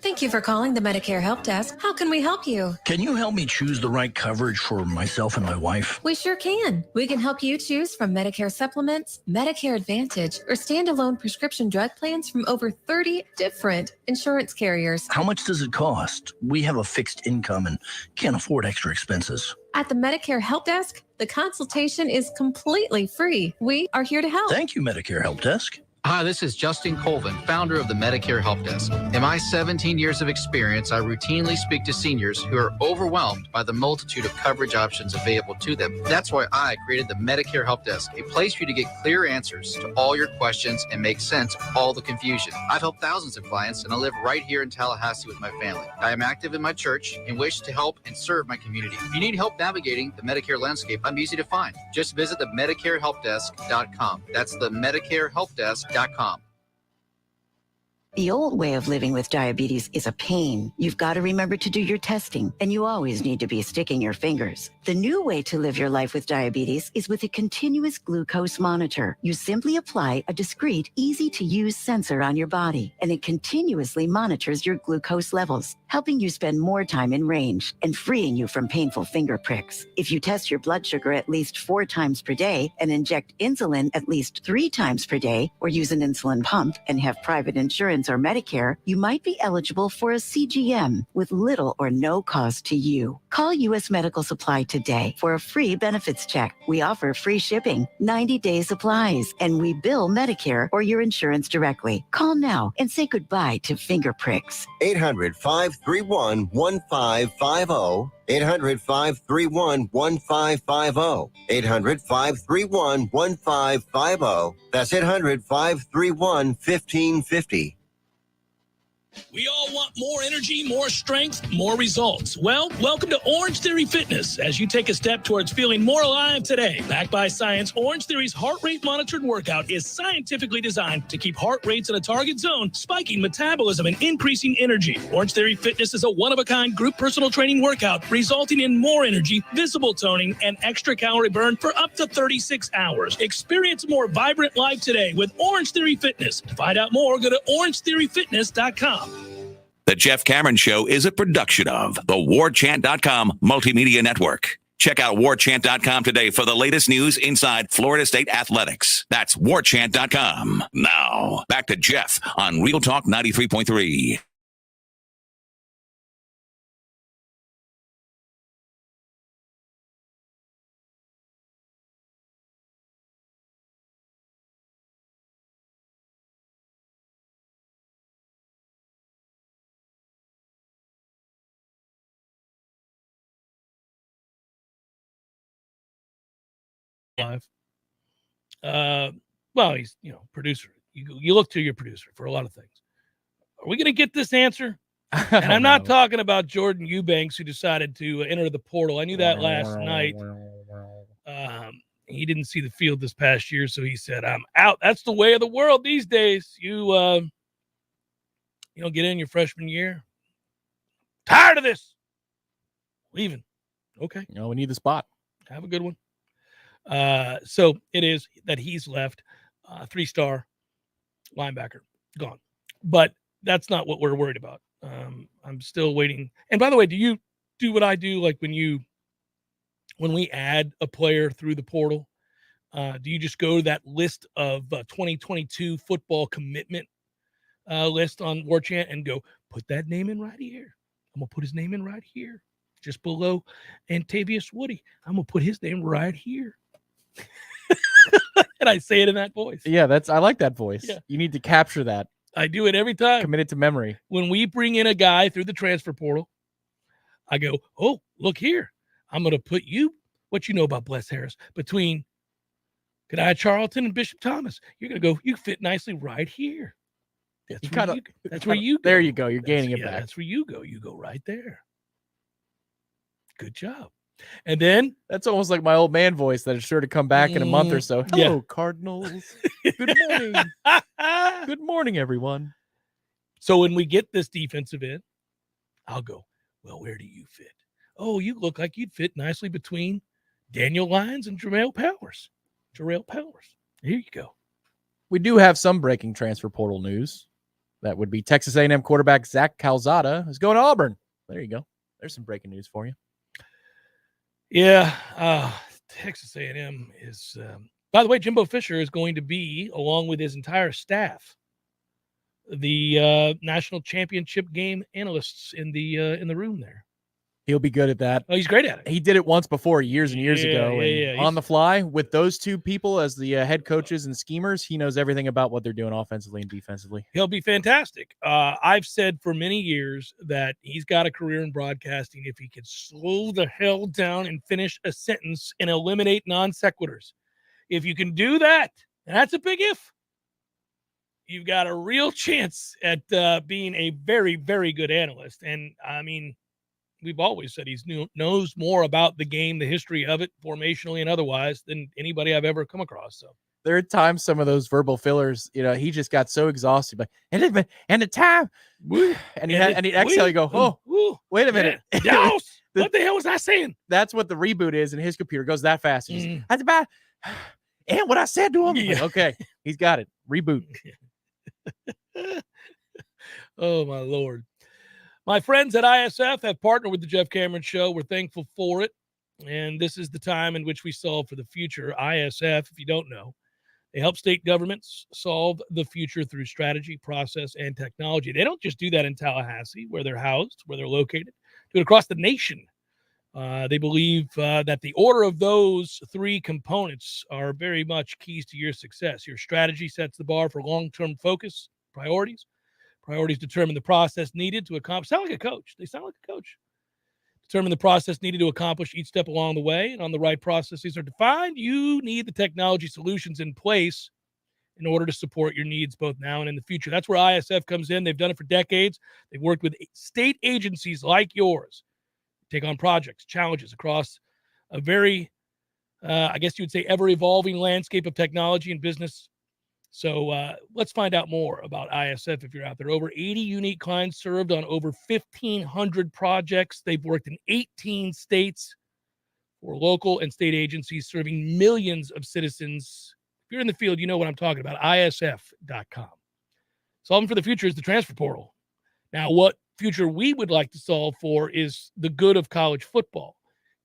Thank you for calling the Medicare Help Desk. How can we help you? Can you help me choose the right coverage for myself and my wife? We sure can. We can help you choose from Medicare supplements, Medicare Advantage, or standalone prescription drug plans from over 30 different insurance carriers. How much does it cost? We have a fixed income and can't afford extra expenses. At the Medicare Help Desk, the consultation is completely free. We are here to help. Thank you, Medicare Help Desk. Hi, this is Justin Colvin, founder of the Medicare Help Desk. In my 17 years of experience, I routinely speak to seniors who are overwhelmed by the multitude of coverage options available to them. That's why I created the Medicare Help Desk, a place for you to get clear answers to all your questions and make sense of all the confusion. I've helped thousands of clients, and I live right here in Tallahassee with my family. I am active in my church and wish to help and serve my community. If you need help navigating the Medicare landscape, I'm easy to find. Just visit the MedicareHelpDesk.com. That's the MedicareHelpDesk.com. The old way of living with diabetes is a pain. You've got to remember to do your testing, and you always need to be sticking your fingers. The new way to live your life with diabetes is with a continuous glucose monitor. You simply apply a discreet, easy-to-use sensor on your body, and it continuously monitors your glucose levels, helping you spend more time in range and freeing you from painful finger pricks. If you test your blood sugar at least 4 times per day and inject insulin at least 3 times per day, or use an insulin pump and have private insurance or Medicare, you might be eligible for a CGM with little or no cost to you. Call U.S. Medical Supply today for a free benefits check. We offer free shipping, 90-day supplies, and we bill Medicare or your insurance directly. Call now and say goodbye to finger pricks. 800-531-1550. 800-531-1550. 800-531-1550. That's 800-531-1550. We all want more energy, more strength, more results. Well, welcome to Orange Theory Fitness as you take a step towards feeling more alive today. Backed by science, Orange Theory's heart rate monitored workout is scientifically designed to keep heart rates in a target zone, spiking metabolism and increasing energy. Orange Theory Fitness is a one-of-a-kind group personal training workout resulting in more energy, visible toning, and extra calorie burn for up to 36 hours. Experience a more vibrant life today with Orange Theory Fitness. To find out more, go to orangetheoryfitness.com. The Jeff Cameron Show is a production of the Warchant.com Multimedia Network. Check out Warchant.com today for the latest news inside Florida State athletics. That's Warchant.com. Now, back to Jeff on Real Talk 93.3. Well, he's producer. You look to your producer for a lot of things. Are we going to get this answer? And I'm not talking about Jordan Eubanks, who decided to enter the portal. I knew that last night. He didn't see the field this past year, so he said, "I'm out." That's the way of the world these days. You don't get in your freshman year. Tired of this. Leaving. Okay. We need the spot. Have a good one. So it is that he's left, 3-star linebacker gone, but that's not what we're worried about. I'm still waiting. And by the way, do you do what I do? Like when we add a player through the portal, do you just go to that list of 2022 football commitment list on Warchant and go, put that name in right here. I'm going to put his name in right here, just below Antavius Woody. I'm going to put his name right here. And I say it in that voice. Yeah, I like that voice. Yeah. You need to capture that. I do it every time. Commit it to memory. When we bring in a guy through the transfer portal, I go, oh, look here. I'm going to put you, what you know about Bless Harris, between Kadai Charlton and Bishop Thomas. You're going to go, you fit nicely right here. That's where you go. There you go. You're gaining it back. That's where you go. You go right there. Good job. And then that's almost like my old man voice that is sure to come back in a month or so. Hello, yeah. Cardinals. Good morning. Good morning, everyone. So when we get this defensive end, I'll go, well, where do you fit? Oh, you look like you'd fit nicely between Daniel Lyons and Jarrell Powers. Here you go. We do have some breaking transfer portal news. That would be Texas A&M quarterback Zach Calzada is going to Auburn. There you go. There's some breaking news for you. Yeah, Texas A&M is. By the way, Jimbo Fisher is going to be, along with his entire staff, the national championship game analysts in the room there. He'll be good at that. Oh, he's great at it. He did it once before, years and years ago. Yeah. On the fly, with those two people as the head coaches and schemers, he knows everything about what they're doing offensively and defensively. He'll be fantastic. I've said for many years that he's got a career in broadcasting if he could slow the hell down and finish a sentence and eliminate non sequiturs. If you can do that, and that's a big if, you've got a real chance at being a very, very good analyst. And, I mean, we've always said he knows more about the game, the history of it, formationally and otherwise, than anybody I've ever come across. So There are times some of those verbal fillers, he just got so exhausted. But and the time, and he'd exhale. You go, wait a minute. Yeah. What the hell was I saying? That's what the reboot is, and his computer goes that fast. That's about and what I said to him. Yeah. Like, okay, he's got it. Reboot. Oh my Lord. My friends at ISF have partnered with the Jeff Cameron Show. We're thankful for it. And this is the time in which we solve for the future. ISF, if you don't know, they help state governments solve the future through strategy, process, and technology. They don't just do that in Tallahassee, where they're housed, where they're located. Do it across the nation. They believe that the order of those three components are very much keys to your success. Your strategy sets the bar for long-term focus, priorities. Priorities determine the process needed to accomplish. Sound like a coach. They sound like a coach. Determine the process needed to accomplish each step along the way. And on the right processes are defined, you need the technology solutions in place in order to support your needs both now and in the future. That's where ISF comes in. They've done it for decades. They've worked with state agencies like yours, take on projects, challenges across a very, I guess you would say, ever-evolving landscape of technology and business. So let's find out more about ISF if you're out there. Over 80 unique clients served on over 1,500 projects. They've worked in 18 states for local and state agencies serving millions of citizens. If you're in the field, you know what I'm talking about, ISF.com. Solving for the future is the transfer portal. Now, what future we would like to solve for is the good of college football.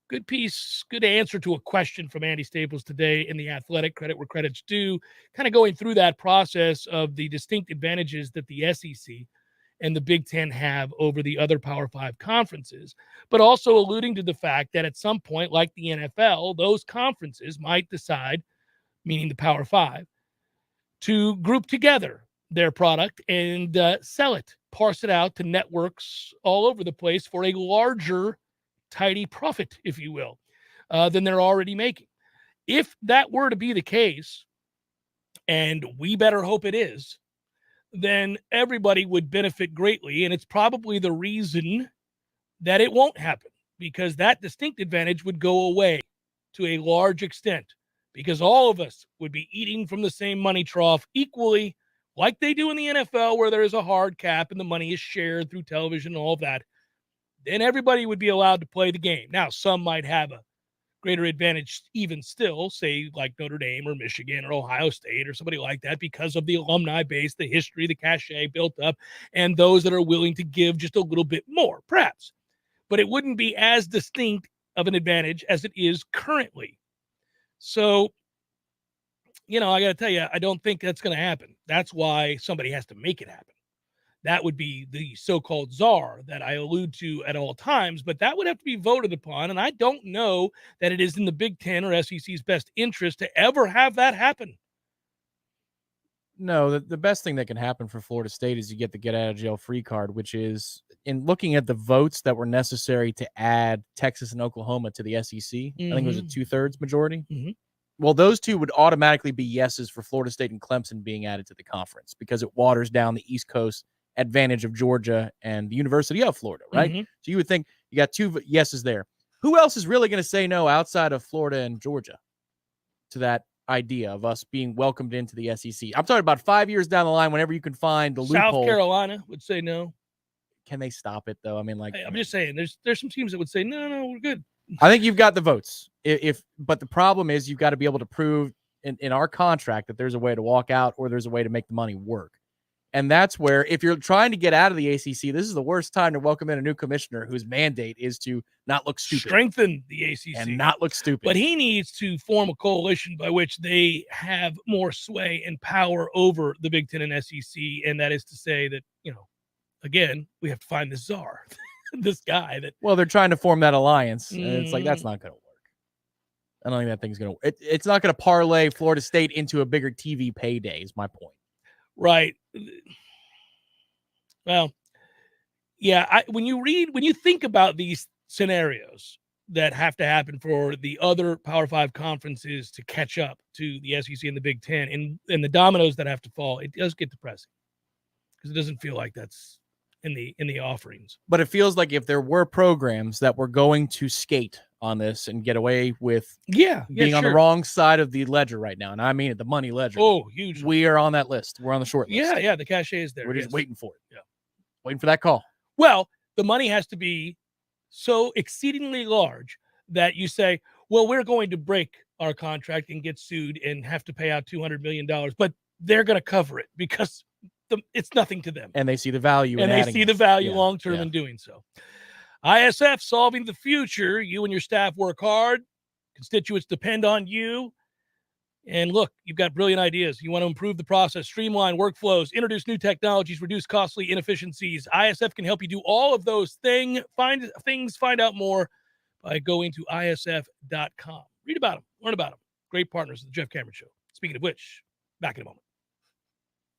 Good piece, good answer to a question from Andy Staples today in The Athletic, credit where credit's due, kind of going through that process of the distinct advantages that the SEC and the Big Ten have over the other Power 5 conferences, but also alluding to the fact that at some point, like the NFL, those conferences might decide, meaning the Power 5, to group together their product and sell it, parse it out to networks all over the place for a larger tidy profit, if you will, than they're already making. If that were to be the case, and we better hope it is, then everybody would benefit greatly. And it's probably the reason that it won't happen, because that distinct advantage would go away to a large extent, because all of us would be eating from the same money trough equally, like they do in the NFL, where there is a hard cap and the money is shared through television and all of that. Then everybody would be allowed to play the game. Now, some might have a greater advantage even still, say like Notre Dame or Michigan or Ohio State or somebody like that, because of the alumni base, the history, the cachet built up, and those that are willing to give just a little bit more, perhaps. But it wouldn't be as distinct of an advantage as it is currently. So, I got to tell you, I don't think that's going to happen. That's why somebody has to make it happen. That would be the so-called czar that I allude to at all times, but that would have to be voted upon, and I don't know that it is in the Big Ten or SEC's best interest to ever have that happen. No, the best thing that can happen for Florida State is you get the get-out-of-jail-free card, which is, in looking at the votes that were necessary to add Texas and Oklahoma to the SEC, I think it was a 2/3 majority. Mm-hmm. Well, those two would automatically be yeses for Florida State and Clemson being added to the conference, because it waters down the East Coast advantage of Georgia and the University of Florida, right? Mm-hmm. So you would think you got two yeses there. Who else is really going to say no outside of Florida and Georgia to that idea of us being welcomed into the SEC? I'm talking about 5 years down the line, whenever you can find the loophole. South Carolina would say no. Can they stop it, though? I mean, I'm just saying, there's some teams that would say, no, we're good. I think you've got the votes. But the problem is you've got to be able to prove in our contract that there's a way to walk out or there's a way to make the money work. And that's where, if you're trying to get out of the ACC, this is the worst time to welcome in a new commissioner whose mandate is to not look stupid. Strengthen the ACC. And not look stupid. But he needs to form a coalition by which they have more sway and power over the Big Ten and SEC. And that is to say that, again, we have to find the czar, this guy that. Well, they're trying to form that alliance. And it's like, that's not going to work. I don't think that thing's going to work. It's not going to parlay Florida State into a bigger TV payday, is my point. Right. Well, yeah, when you think about these scenarios that have to happen for the other Power 5 conferences to catch up to the SEC and the Big Ten, and the dominoes that have to fall, it does get depressing, because it doesn't feel like that's in the offerings. But it feels like if there were programs that were going to skate on this and get away with being on the wrong side of the ledger right now. And I mean it, the money ledger. Oh, huge. We are on that list. We're on the short list. Yeah, the cachet is there. We're just waiting for it. Yeah. Waiting for that call. Well, the money has to be so exceedingly large that you say, well, we're going to break our contract and get sued and have to pay out $200 million, but they're going to cover it because it's nothing to them. And they see the value. And they see the value long-term in doing so. ISF, solving the future. You and your staff work hard. Constituents depend on you. And look, you've got brilliant ideas. You want to improve the process, streamline workflows, introduce new technologies, reduce costly inefficiencies. ISF can help you do all of those things. Find out more by going to isf.com. Read about them, learn about them. Great partners of the Jeff Cameron Show. Speaking of which, back in a moment.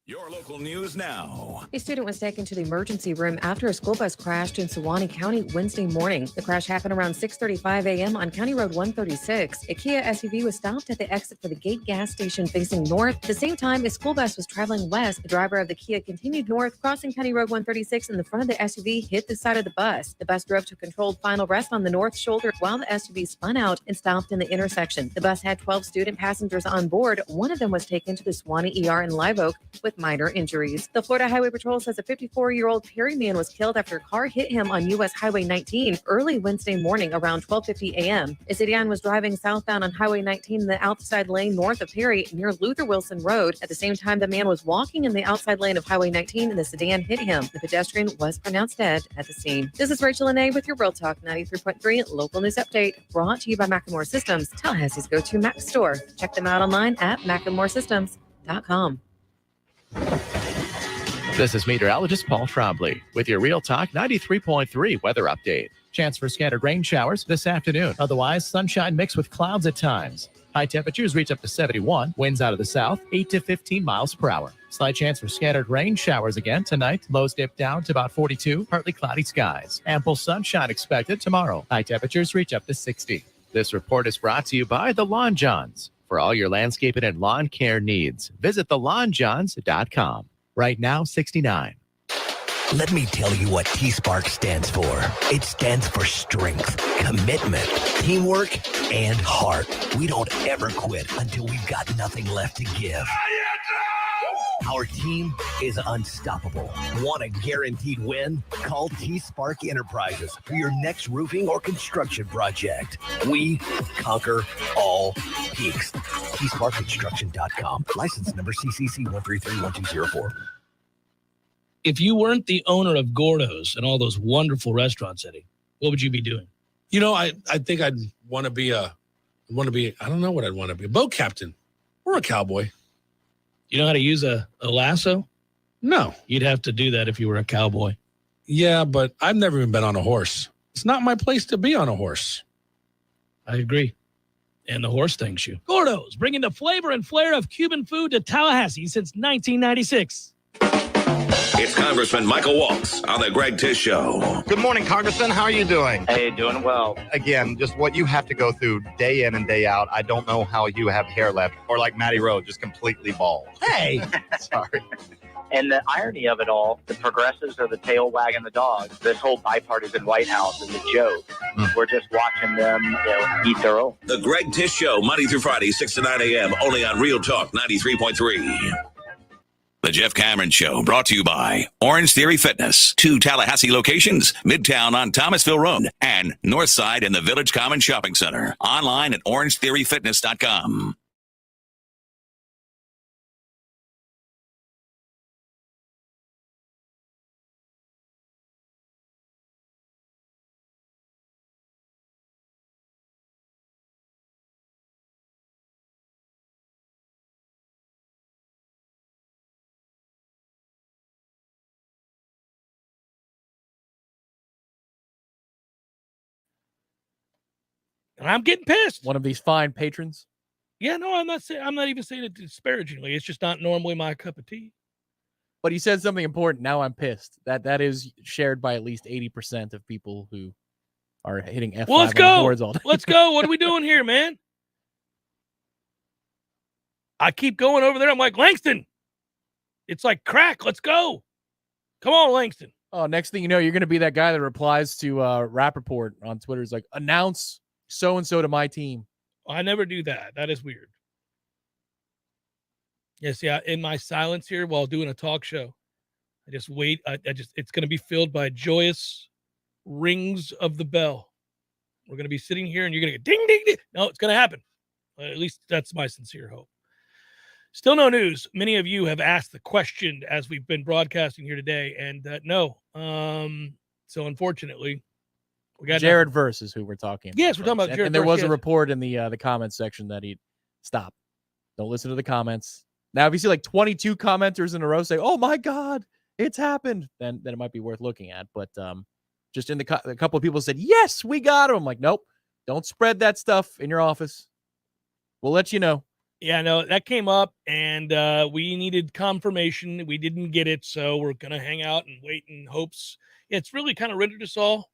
Your local news now. A student was taken to the emergency room after a school bus crashed in Suwannee County Wednesday morning. The crash happened around 6:35 a.m. on County Road 136. A Kia SUV was stopped at the exit for the Gate gas station facing north. At the same time, a school bus was traveling west. The driver of the Kia continued north, crossing County Road 136, and the front of the SUV hit the side of the bus. The bus drove to a controlled final rest on the north shoulder while the SUV spun out and stopped in the intersection. The bus had 12 student passengers on board. One of them was taken to the Suwannee ER in Live Oak with minor injuries. The Florida Highway Patrol says a 54-year-old Perry man was killed after a car hit him on U.S. Highway 19 early Wednesday morning around 12:50 a.m. A sedan was driving southbound on Highway 19 in the outside lane north of Perry near Luther Wilson Road. At the same time, the man was walking in the outside lane of Highway 19 and the sedan hit him. The pedestrian was pronounced dead at the scene. This is Rachel Lene with your Real Talk 93.3 local news update, brought to you by Macklemore Systems, Tallahassee's go-to Mac store. Check them out online at MacklemoreSystems.com. This is meteorologist Paul Trombley with your Real Talk 93.3 weather update. Chance for scattered rain showers this afternoon. Otherwise, sunshine mixed with clouds at times. High temperatures reach up to 71. Winds out of the south, 8 to 15 miles per hour. Slight chance for scattered rain showers again tonight. Lows dip down to about 42. Partly cloudy skies. Ample sunshine expected tomorrow. High temperatures reach up to 60. This report is brought to you by the Lawn Johns. For all your landscaping and lawn care needs, visit thelawnjohns.com. Right now, 69. Let me tell you what T-Spark stands for. It stands for strength, commitment, teamwork, and heart. We don't ever quit until we've got nothing left to give. Our team is unstoppable. Want a guaranteed win? Call T-Spark Enterprises for your next roofing or construction project. We conquer all peaks. TSparkConstruction.com. License number CCC 1331204. If you weren't the owner of Gordo's and all those wonderful restaurants, Eddie, what would you be doing? You know, I think I'd want to be I don't know what I'd want to be, a boat captain or a cowboy. You know how to use a lasso? No. You'd have to do that if you were a cowboy. Yeah, but I've never even been on a horse. It's not my place to be on a horse. I agree. And the horse thanks you. Gordo's, bringing the flavor and flair of Cuban food to Tallahassee since 1996. It's Congressman Michael Waltz on the Greg Tish Show. Good morning, Congressman. How are you doing? Hey, doing well. Again, just what you have to go through day in and day out. I don't know how you have hair left, or like Matty Rowe, just completely bald. Hey! Sorry. And the irony of it all, the progressives are the tail wagging the dog. This whole bipartisan White House is a joke. We're just watching them, eat their own. The Greg Tish Show, Monday through Friday, 6 to 9 a.m., only on Real Talk 93.3. The Jeff Cameron Show, brought to you by Orange Theory Fitness. 2 Tallahassee locations, Midtown on Thomasville Road and Northside in the Village Common Shopping Center. Online at orangetheoryfitness.com. And I'm getting pissed. One of these fine patrons. Yeah, no, I'm not even saying it disparagingly. It's just not normally my cup of tea. But he said something important. Now I'm pissed. That is shared by at least 80% of people who are hitting F5 well, let's on go. boards all day. Let's go. What are we doing here, man? I keep going over there. I'm like, Langston. It's like crack. Let's go. Come on, Langston. Oh, next thing you know, you're going to be that guy that replies to Rappaport on Twitter. Is like, announce so-and-so to my team. I never do that. That is weird. Yes, yeah. In my silence here while doing a talk show, I just wait. It's going to be filled by joyous rings of the bell. We're going to be sitting here and you're going to get ding, ding, ding. No, it's going to happen. At least that's my sincere hope. Still no news. Many of you have asked the question as we've been broadcasting here today, and no. So unfortunately, we got Jared Verse is who we're talking about. Yes, we're talking about Jared and there Verse, was a yes. report in the comments section that he stop. Don't listen to the comments. Now, if you see like 22 commenters in a row say, "Oh my God, it's happened," then it might be worth looking at. But just in a couple of people said, "Yes, we got him." I'm like, nope, don't spread that stuff in your office. We'll let you know. Yeah, no, that came up, and we needed confirmation. We didn't get it, so we're going to hang out and wait in hopes. It's really kind of rendered us all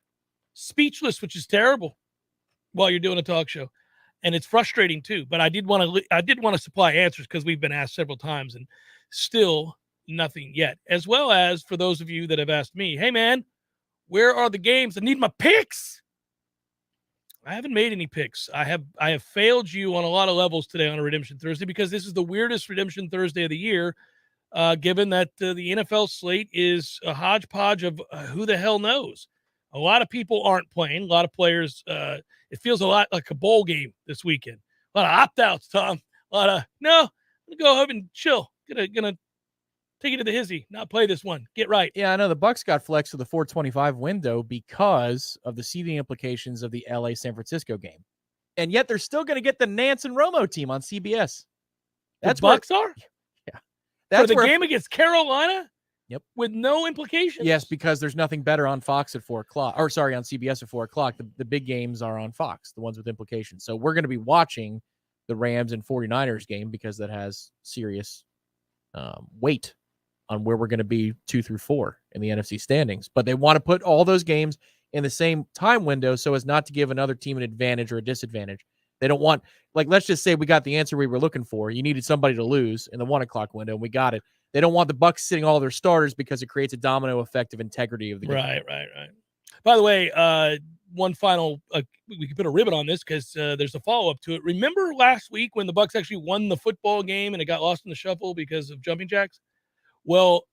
speechless, which is terrible while you're doing a talk show. And it's frustrating, too. But I did want to supply answers because we've been asked several times, and still nothing yet. As well as for those of you that have asked me, hey, man, where are the games? I need my picks. I haven't made any picks. I have failed you on a lot of levels today on a Redemption Thursday because this is the weirdest Redemption Thursday of the year, given that the NFL slate is a hodgepodge of who the hell knows. A lot of people aren't playing. A lot of players, it feels a lot like a bowl game this weekend. A lot of opt-outs, Tom. A lot of, no, I'm going to go home and chill. Gonna take it to the hizzy, not play this one. Get right. Yeah, I know the Bucs got flexed to the 425 window because of the seeding implications of the LA San Francisco game. And yet they're still going to get the Nance and Romo team on CBS. That's the Bucs are? Yeah. That's for the game against Carolina? Yep. With no implications? Yes, because there's nothing better on Fox at 4 o'clock. Or sorry, on CBS at 4 o'clock. The big games are on Fox, the ones with implications. So we're going to be watching the Rams and 49ers game because that has serious weight on where we're going to be 2 through 4 in the NFC standings. But they want to put all those games in the same time window so as not to give another team an advantage or a disadvantage. They don't want, like, let's just say we got the answer we were looking for. You needed somebody to lose in the 1 o'clock window, and we got it. They don't want the Bucs sitting all their starters because it creates a domino effect of integrity of the game. Right. By the way, one final, we can put a ribbon on this because there's a follow-up to it. Remember last week when the Bucs actually won the football game and it got lost in the shuffle because of jumping jacks? Well,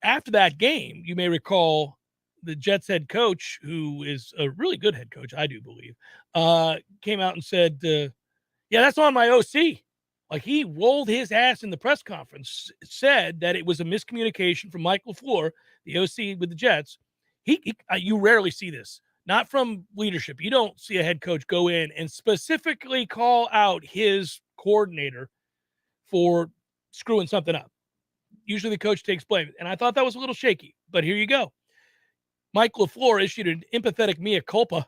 after that game, you may recall the Jets head coach, who is a really good head coach, I do believe, came out and said, yeah, that's on my OC. Like, he rolled his ass in the press conference, said that it was a miscommunication from Mike LaFleur, the OC with the Jets. You rarely see this, not from leadership. You don't see a head coach go in and specifically call out his coordinator for screwing something up. Usually the coach takes blame. And I thought that was a little shaky, but here you go. Mike LaFleur issued an empathetic mea culpa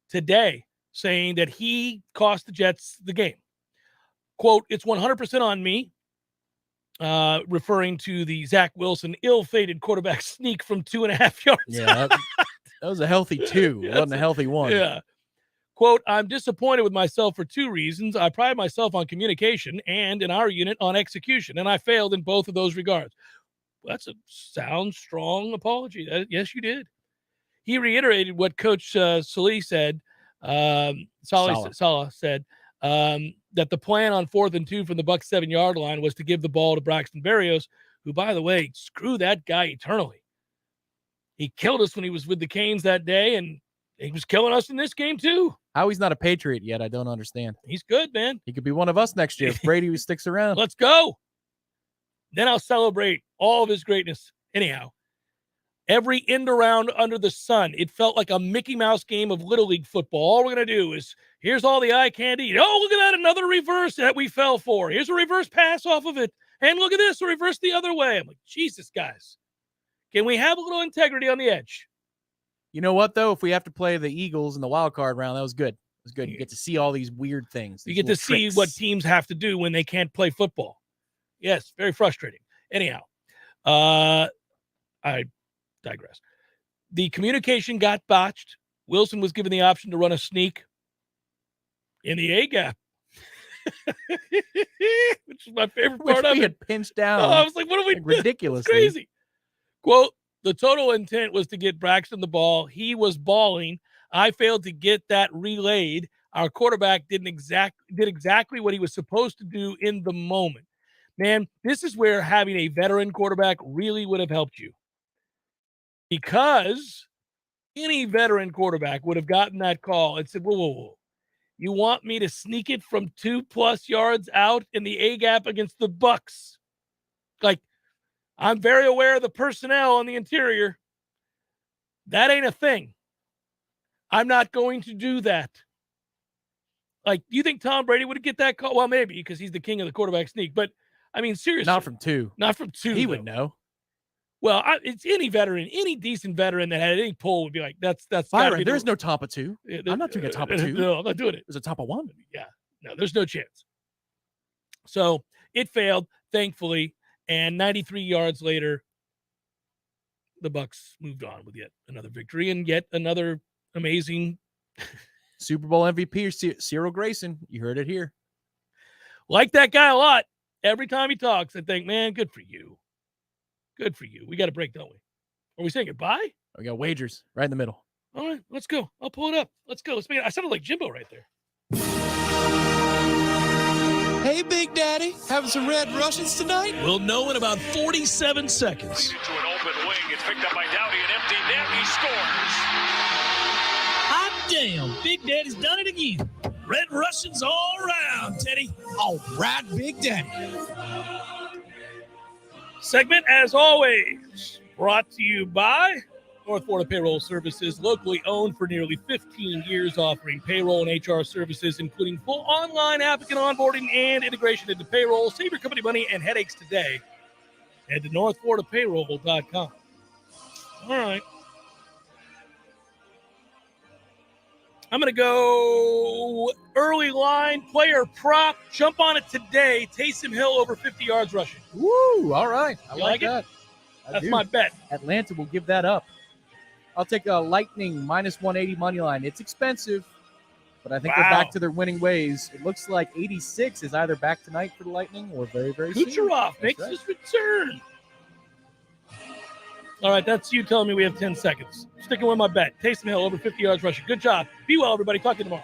today saying that he cost the Jets the game. Quote, it's 100% on me, referring to the Zach Wilson ill-fated quarterback sneak from 2.5 yards. Yeah, that was a healthy 2. It wasn't a healthy 1. Yeah. Quote, I'm disappointed with myself for 2 reasons. I pride myself on communication and in our unit on execution, and I failed in both of those regards. Well, that's a sound, strong apology. Yes, you did. He reiterated what Coach Saleh said, Saleh said, that the plan on 4th and 2 from the Bucs 7-yard line was to give the ball to Braxton Berrios, who, by the way, screw that guy eternally. He killed us when he was with the Canes that day, and he was killing us in this game too. How he's not a Patriot yet, I don't understand. He's good, man. He could be one of us next year if Brady sticks around. Let's go. Then I'll celebrate all of his greatness. Anyhow, every end around under the sun, it felt like a Mickey Mouse game of Little League football. All we're going to do is, here's all the eye candy. Oh, look at that, another reverse that we fell for. Here's a reverse pass off of it. And look at this, a reverse the other way. I'm like, Jesus, guys. Can we have a little integrity on the edge? You know what, though? If we have to play the Eagles in the wild card round, that was good. It was good. You get to see all these weird things. You get to see what teams have to do when they can't play football. Yes, very frustrating. Anyhow, I digress. The communication got botched. Wilson was given the option to run a sneak in the A gap, which is my favorite part of it. We had pinched down. I was like, what are we doing? Ridiculously. Crazy. Quote, the total intent was to get Braxton the ball. He was balling. I failed to get that relayed. Our quarterback did exactly what he was supposed to do in the moment. Man, this is where having a veteran quarterback really would have helped you. Because any veteran quarterback would have gotten that call and said, whoa. You want me to sneak it from 2+ yards out in the A-gap against the Bucks? Like, I'm very aware of the personnel on the interior. That ain't a thing. I'm not going to do that. Like, do you think Tom Brady would get that call? Well, maybe, because he's the king of the quarterback sneak. But, I mean, seriously. Not from 2. Not from 2. He would know. Well, it's any veteran, any decent veteran that had any pull would be like, that's Byron, there's no Tampa 2. I'm not doing a Tampa 2. No, I'm not doing it. There's a Tampa 1. Yeah. No, there's no chance. So it failed, thankfully. And 93 yards later, the Bucks moved on with yet another victory and yet another amazing Super Bowl MVP, Cyril Grayson. You heard it here. Like that guy a lot. Every time he talks, I think, man, good for you. Good for you. We got a break, don't we? Are we saying goodbye? We got wagers right in the middle. All right, let's go. I'll pull it up. Let's go. Let's make it. I sounded like Jimbo right there. Hey, Big Daddy, having some Red Russians tonight? We'll know in about 47 seconds. To an open wing. It's picked up by Dowdy, an empty net. He scores. Hot damn. Big Daddy's done it again. Red Russians all around, Teddy. All right, Big Daddy. Segment, as always, brought to you by North Florida Payroll Services, locally owned for nearly 15 years, offering payroll and HR services, including full online applicant onboarding and integration into payroll. Save your company money and headaches today. Head to northfloridapayroll.com. All right. I'm going to go early line, player prop, jump on it today. Taysom Hill over 50 yards rushing. Woo, all right. I You like it? that. That's my bet. Atlanta will give that up. I'll take a Lightning minus 180 money line. It's expensive, but I think they're back to their winning ways. It looks like 86 is either back tonight for the Lightning or very, very soon. Kucherov makes his return. All right, that's you telling me we have 10 seconds. Sticking with my bet. Taysom Hill over 50 yards rushing. Good job. Be well, everybody. Talk to you tomorrow.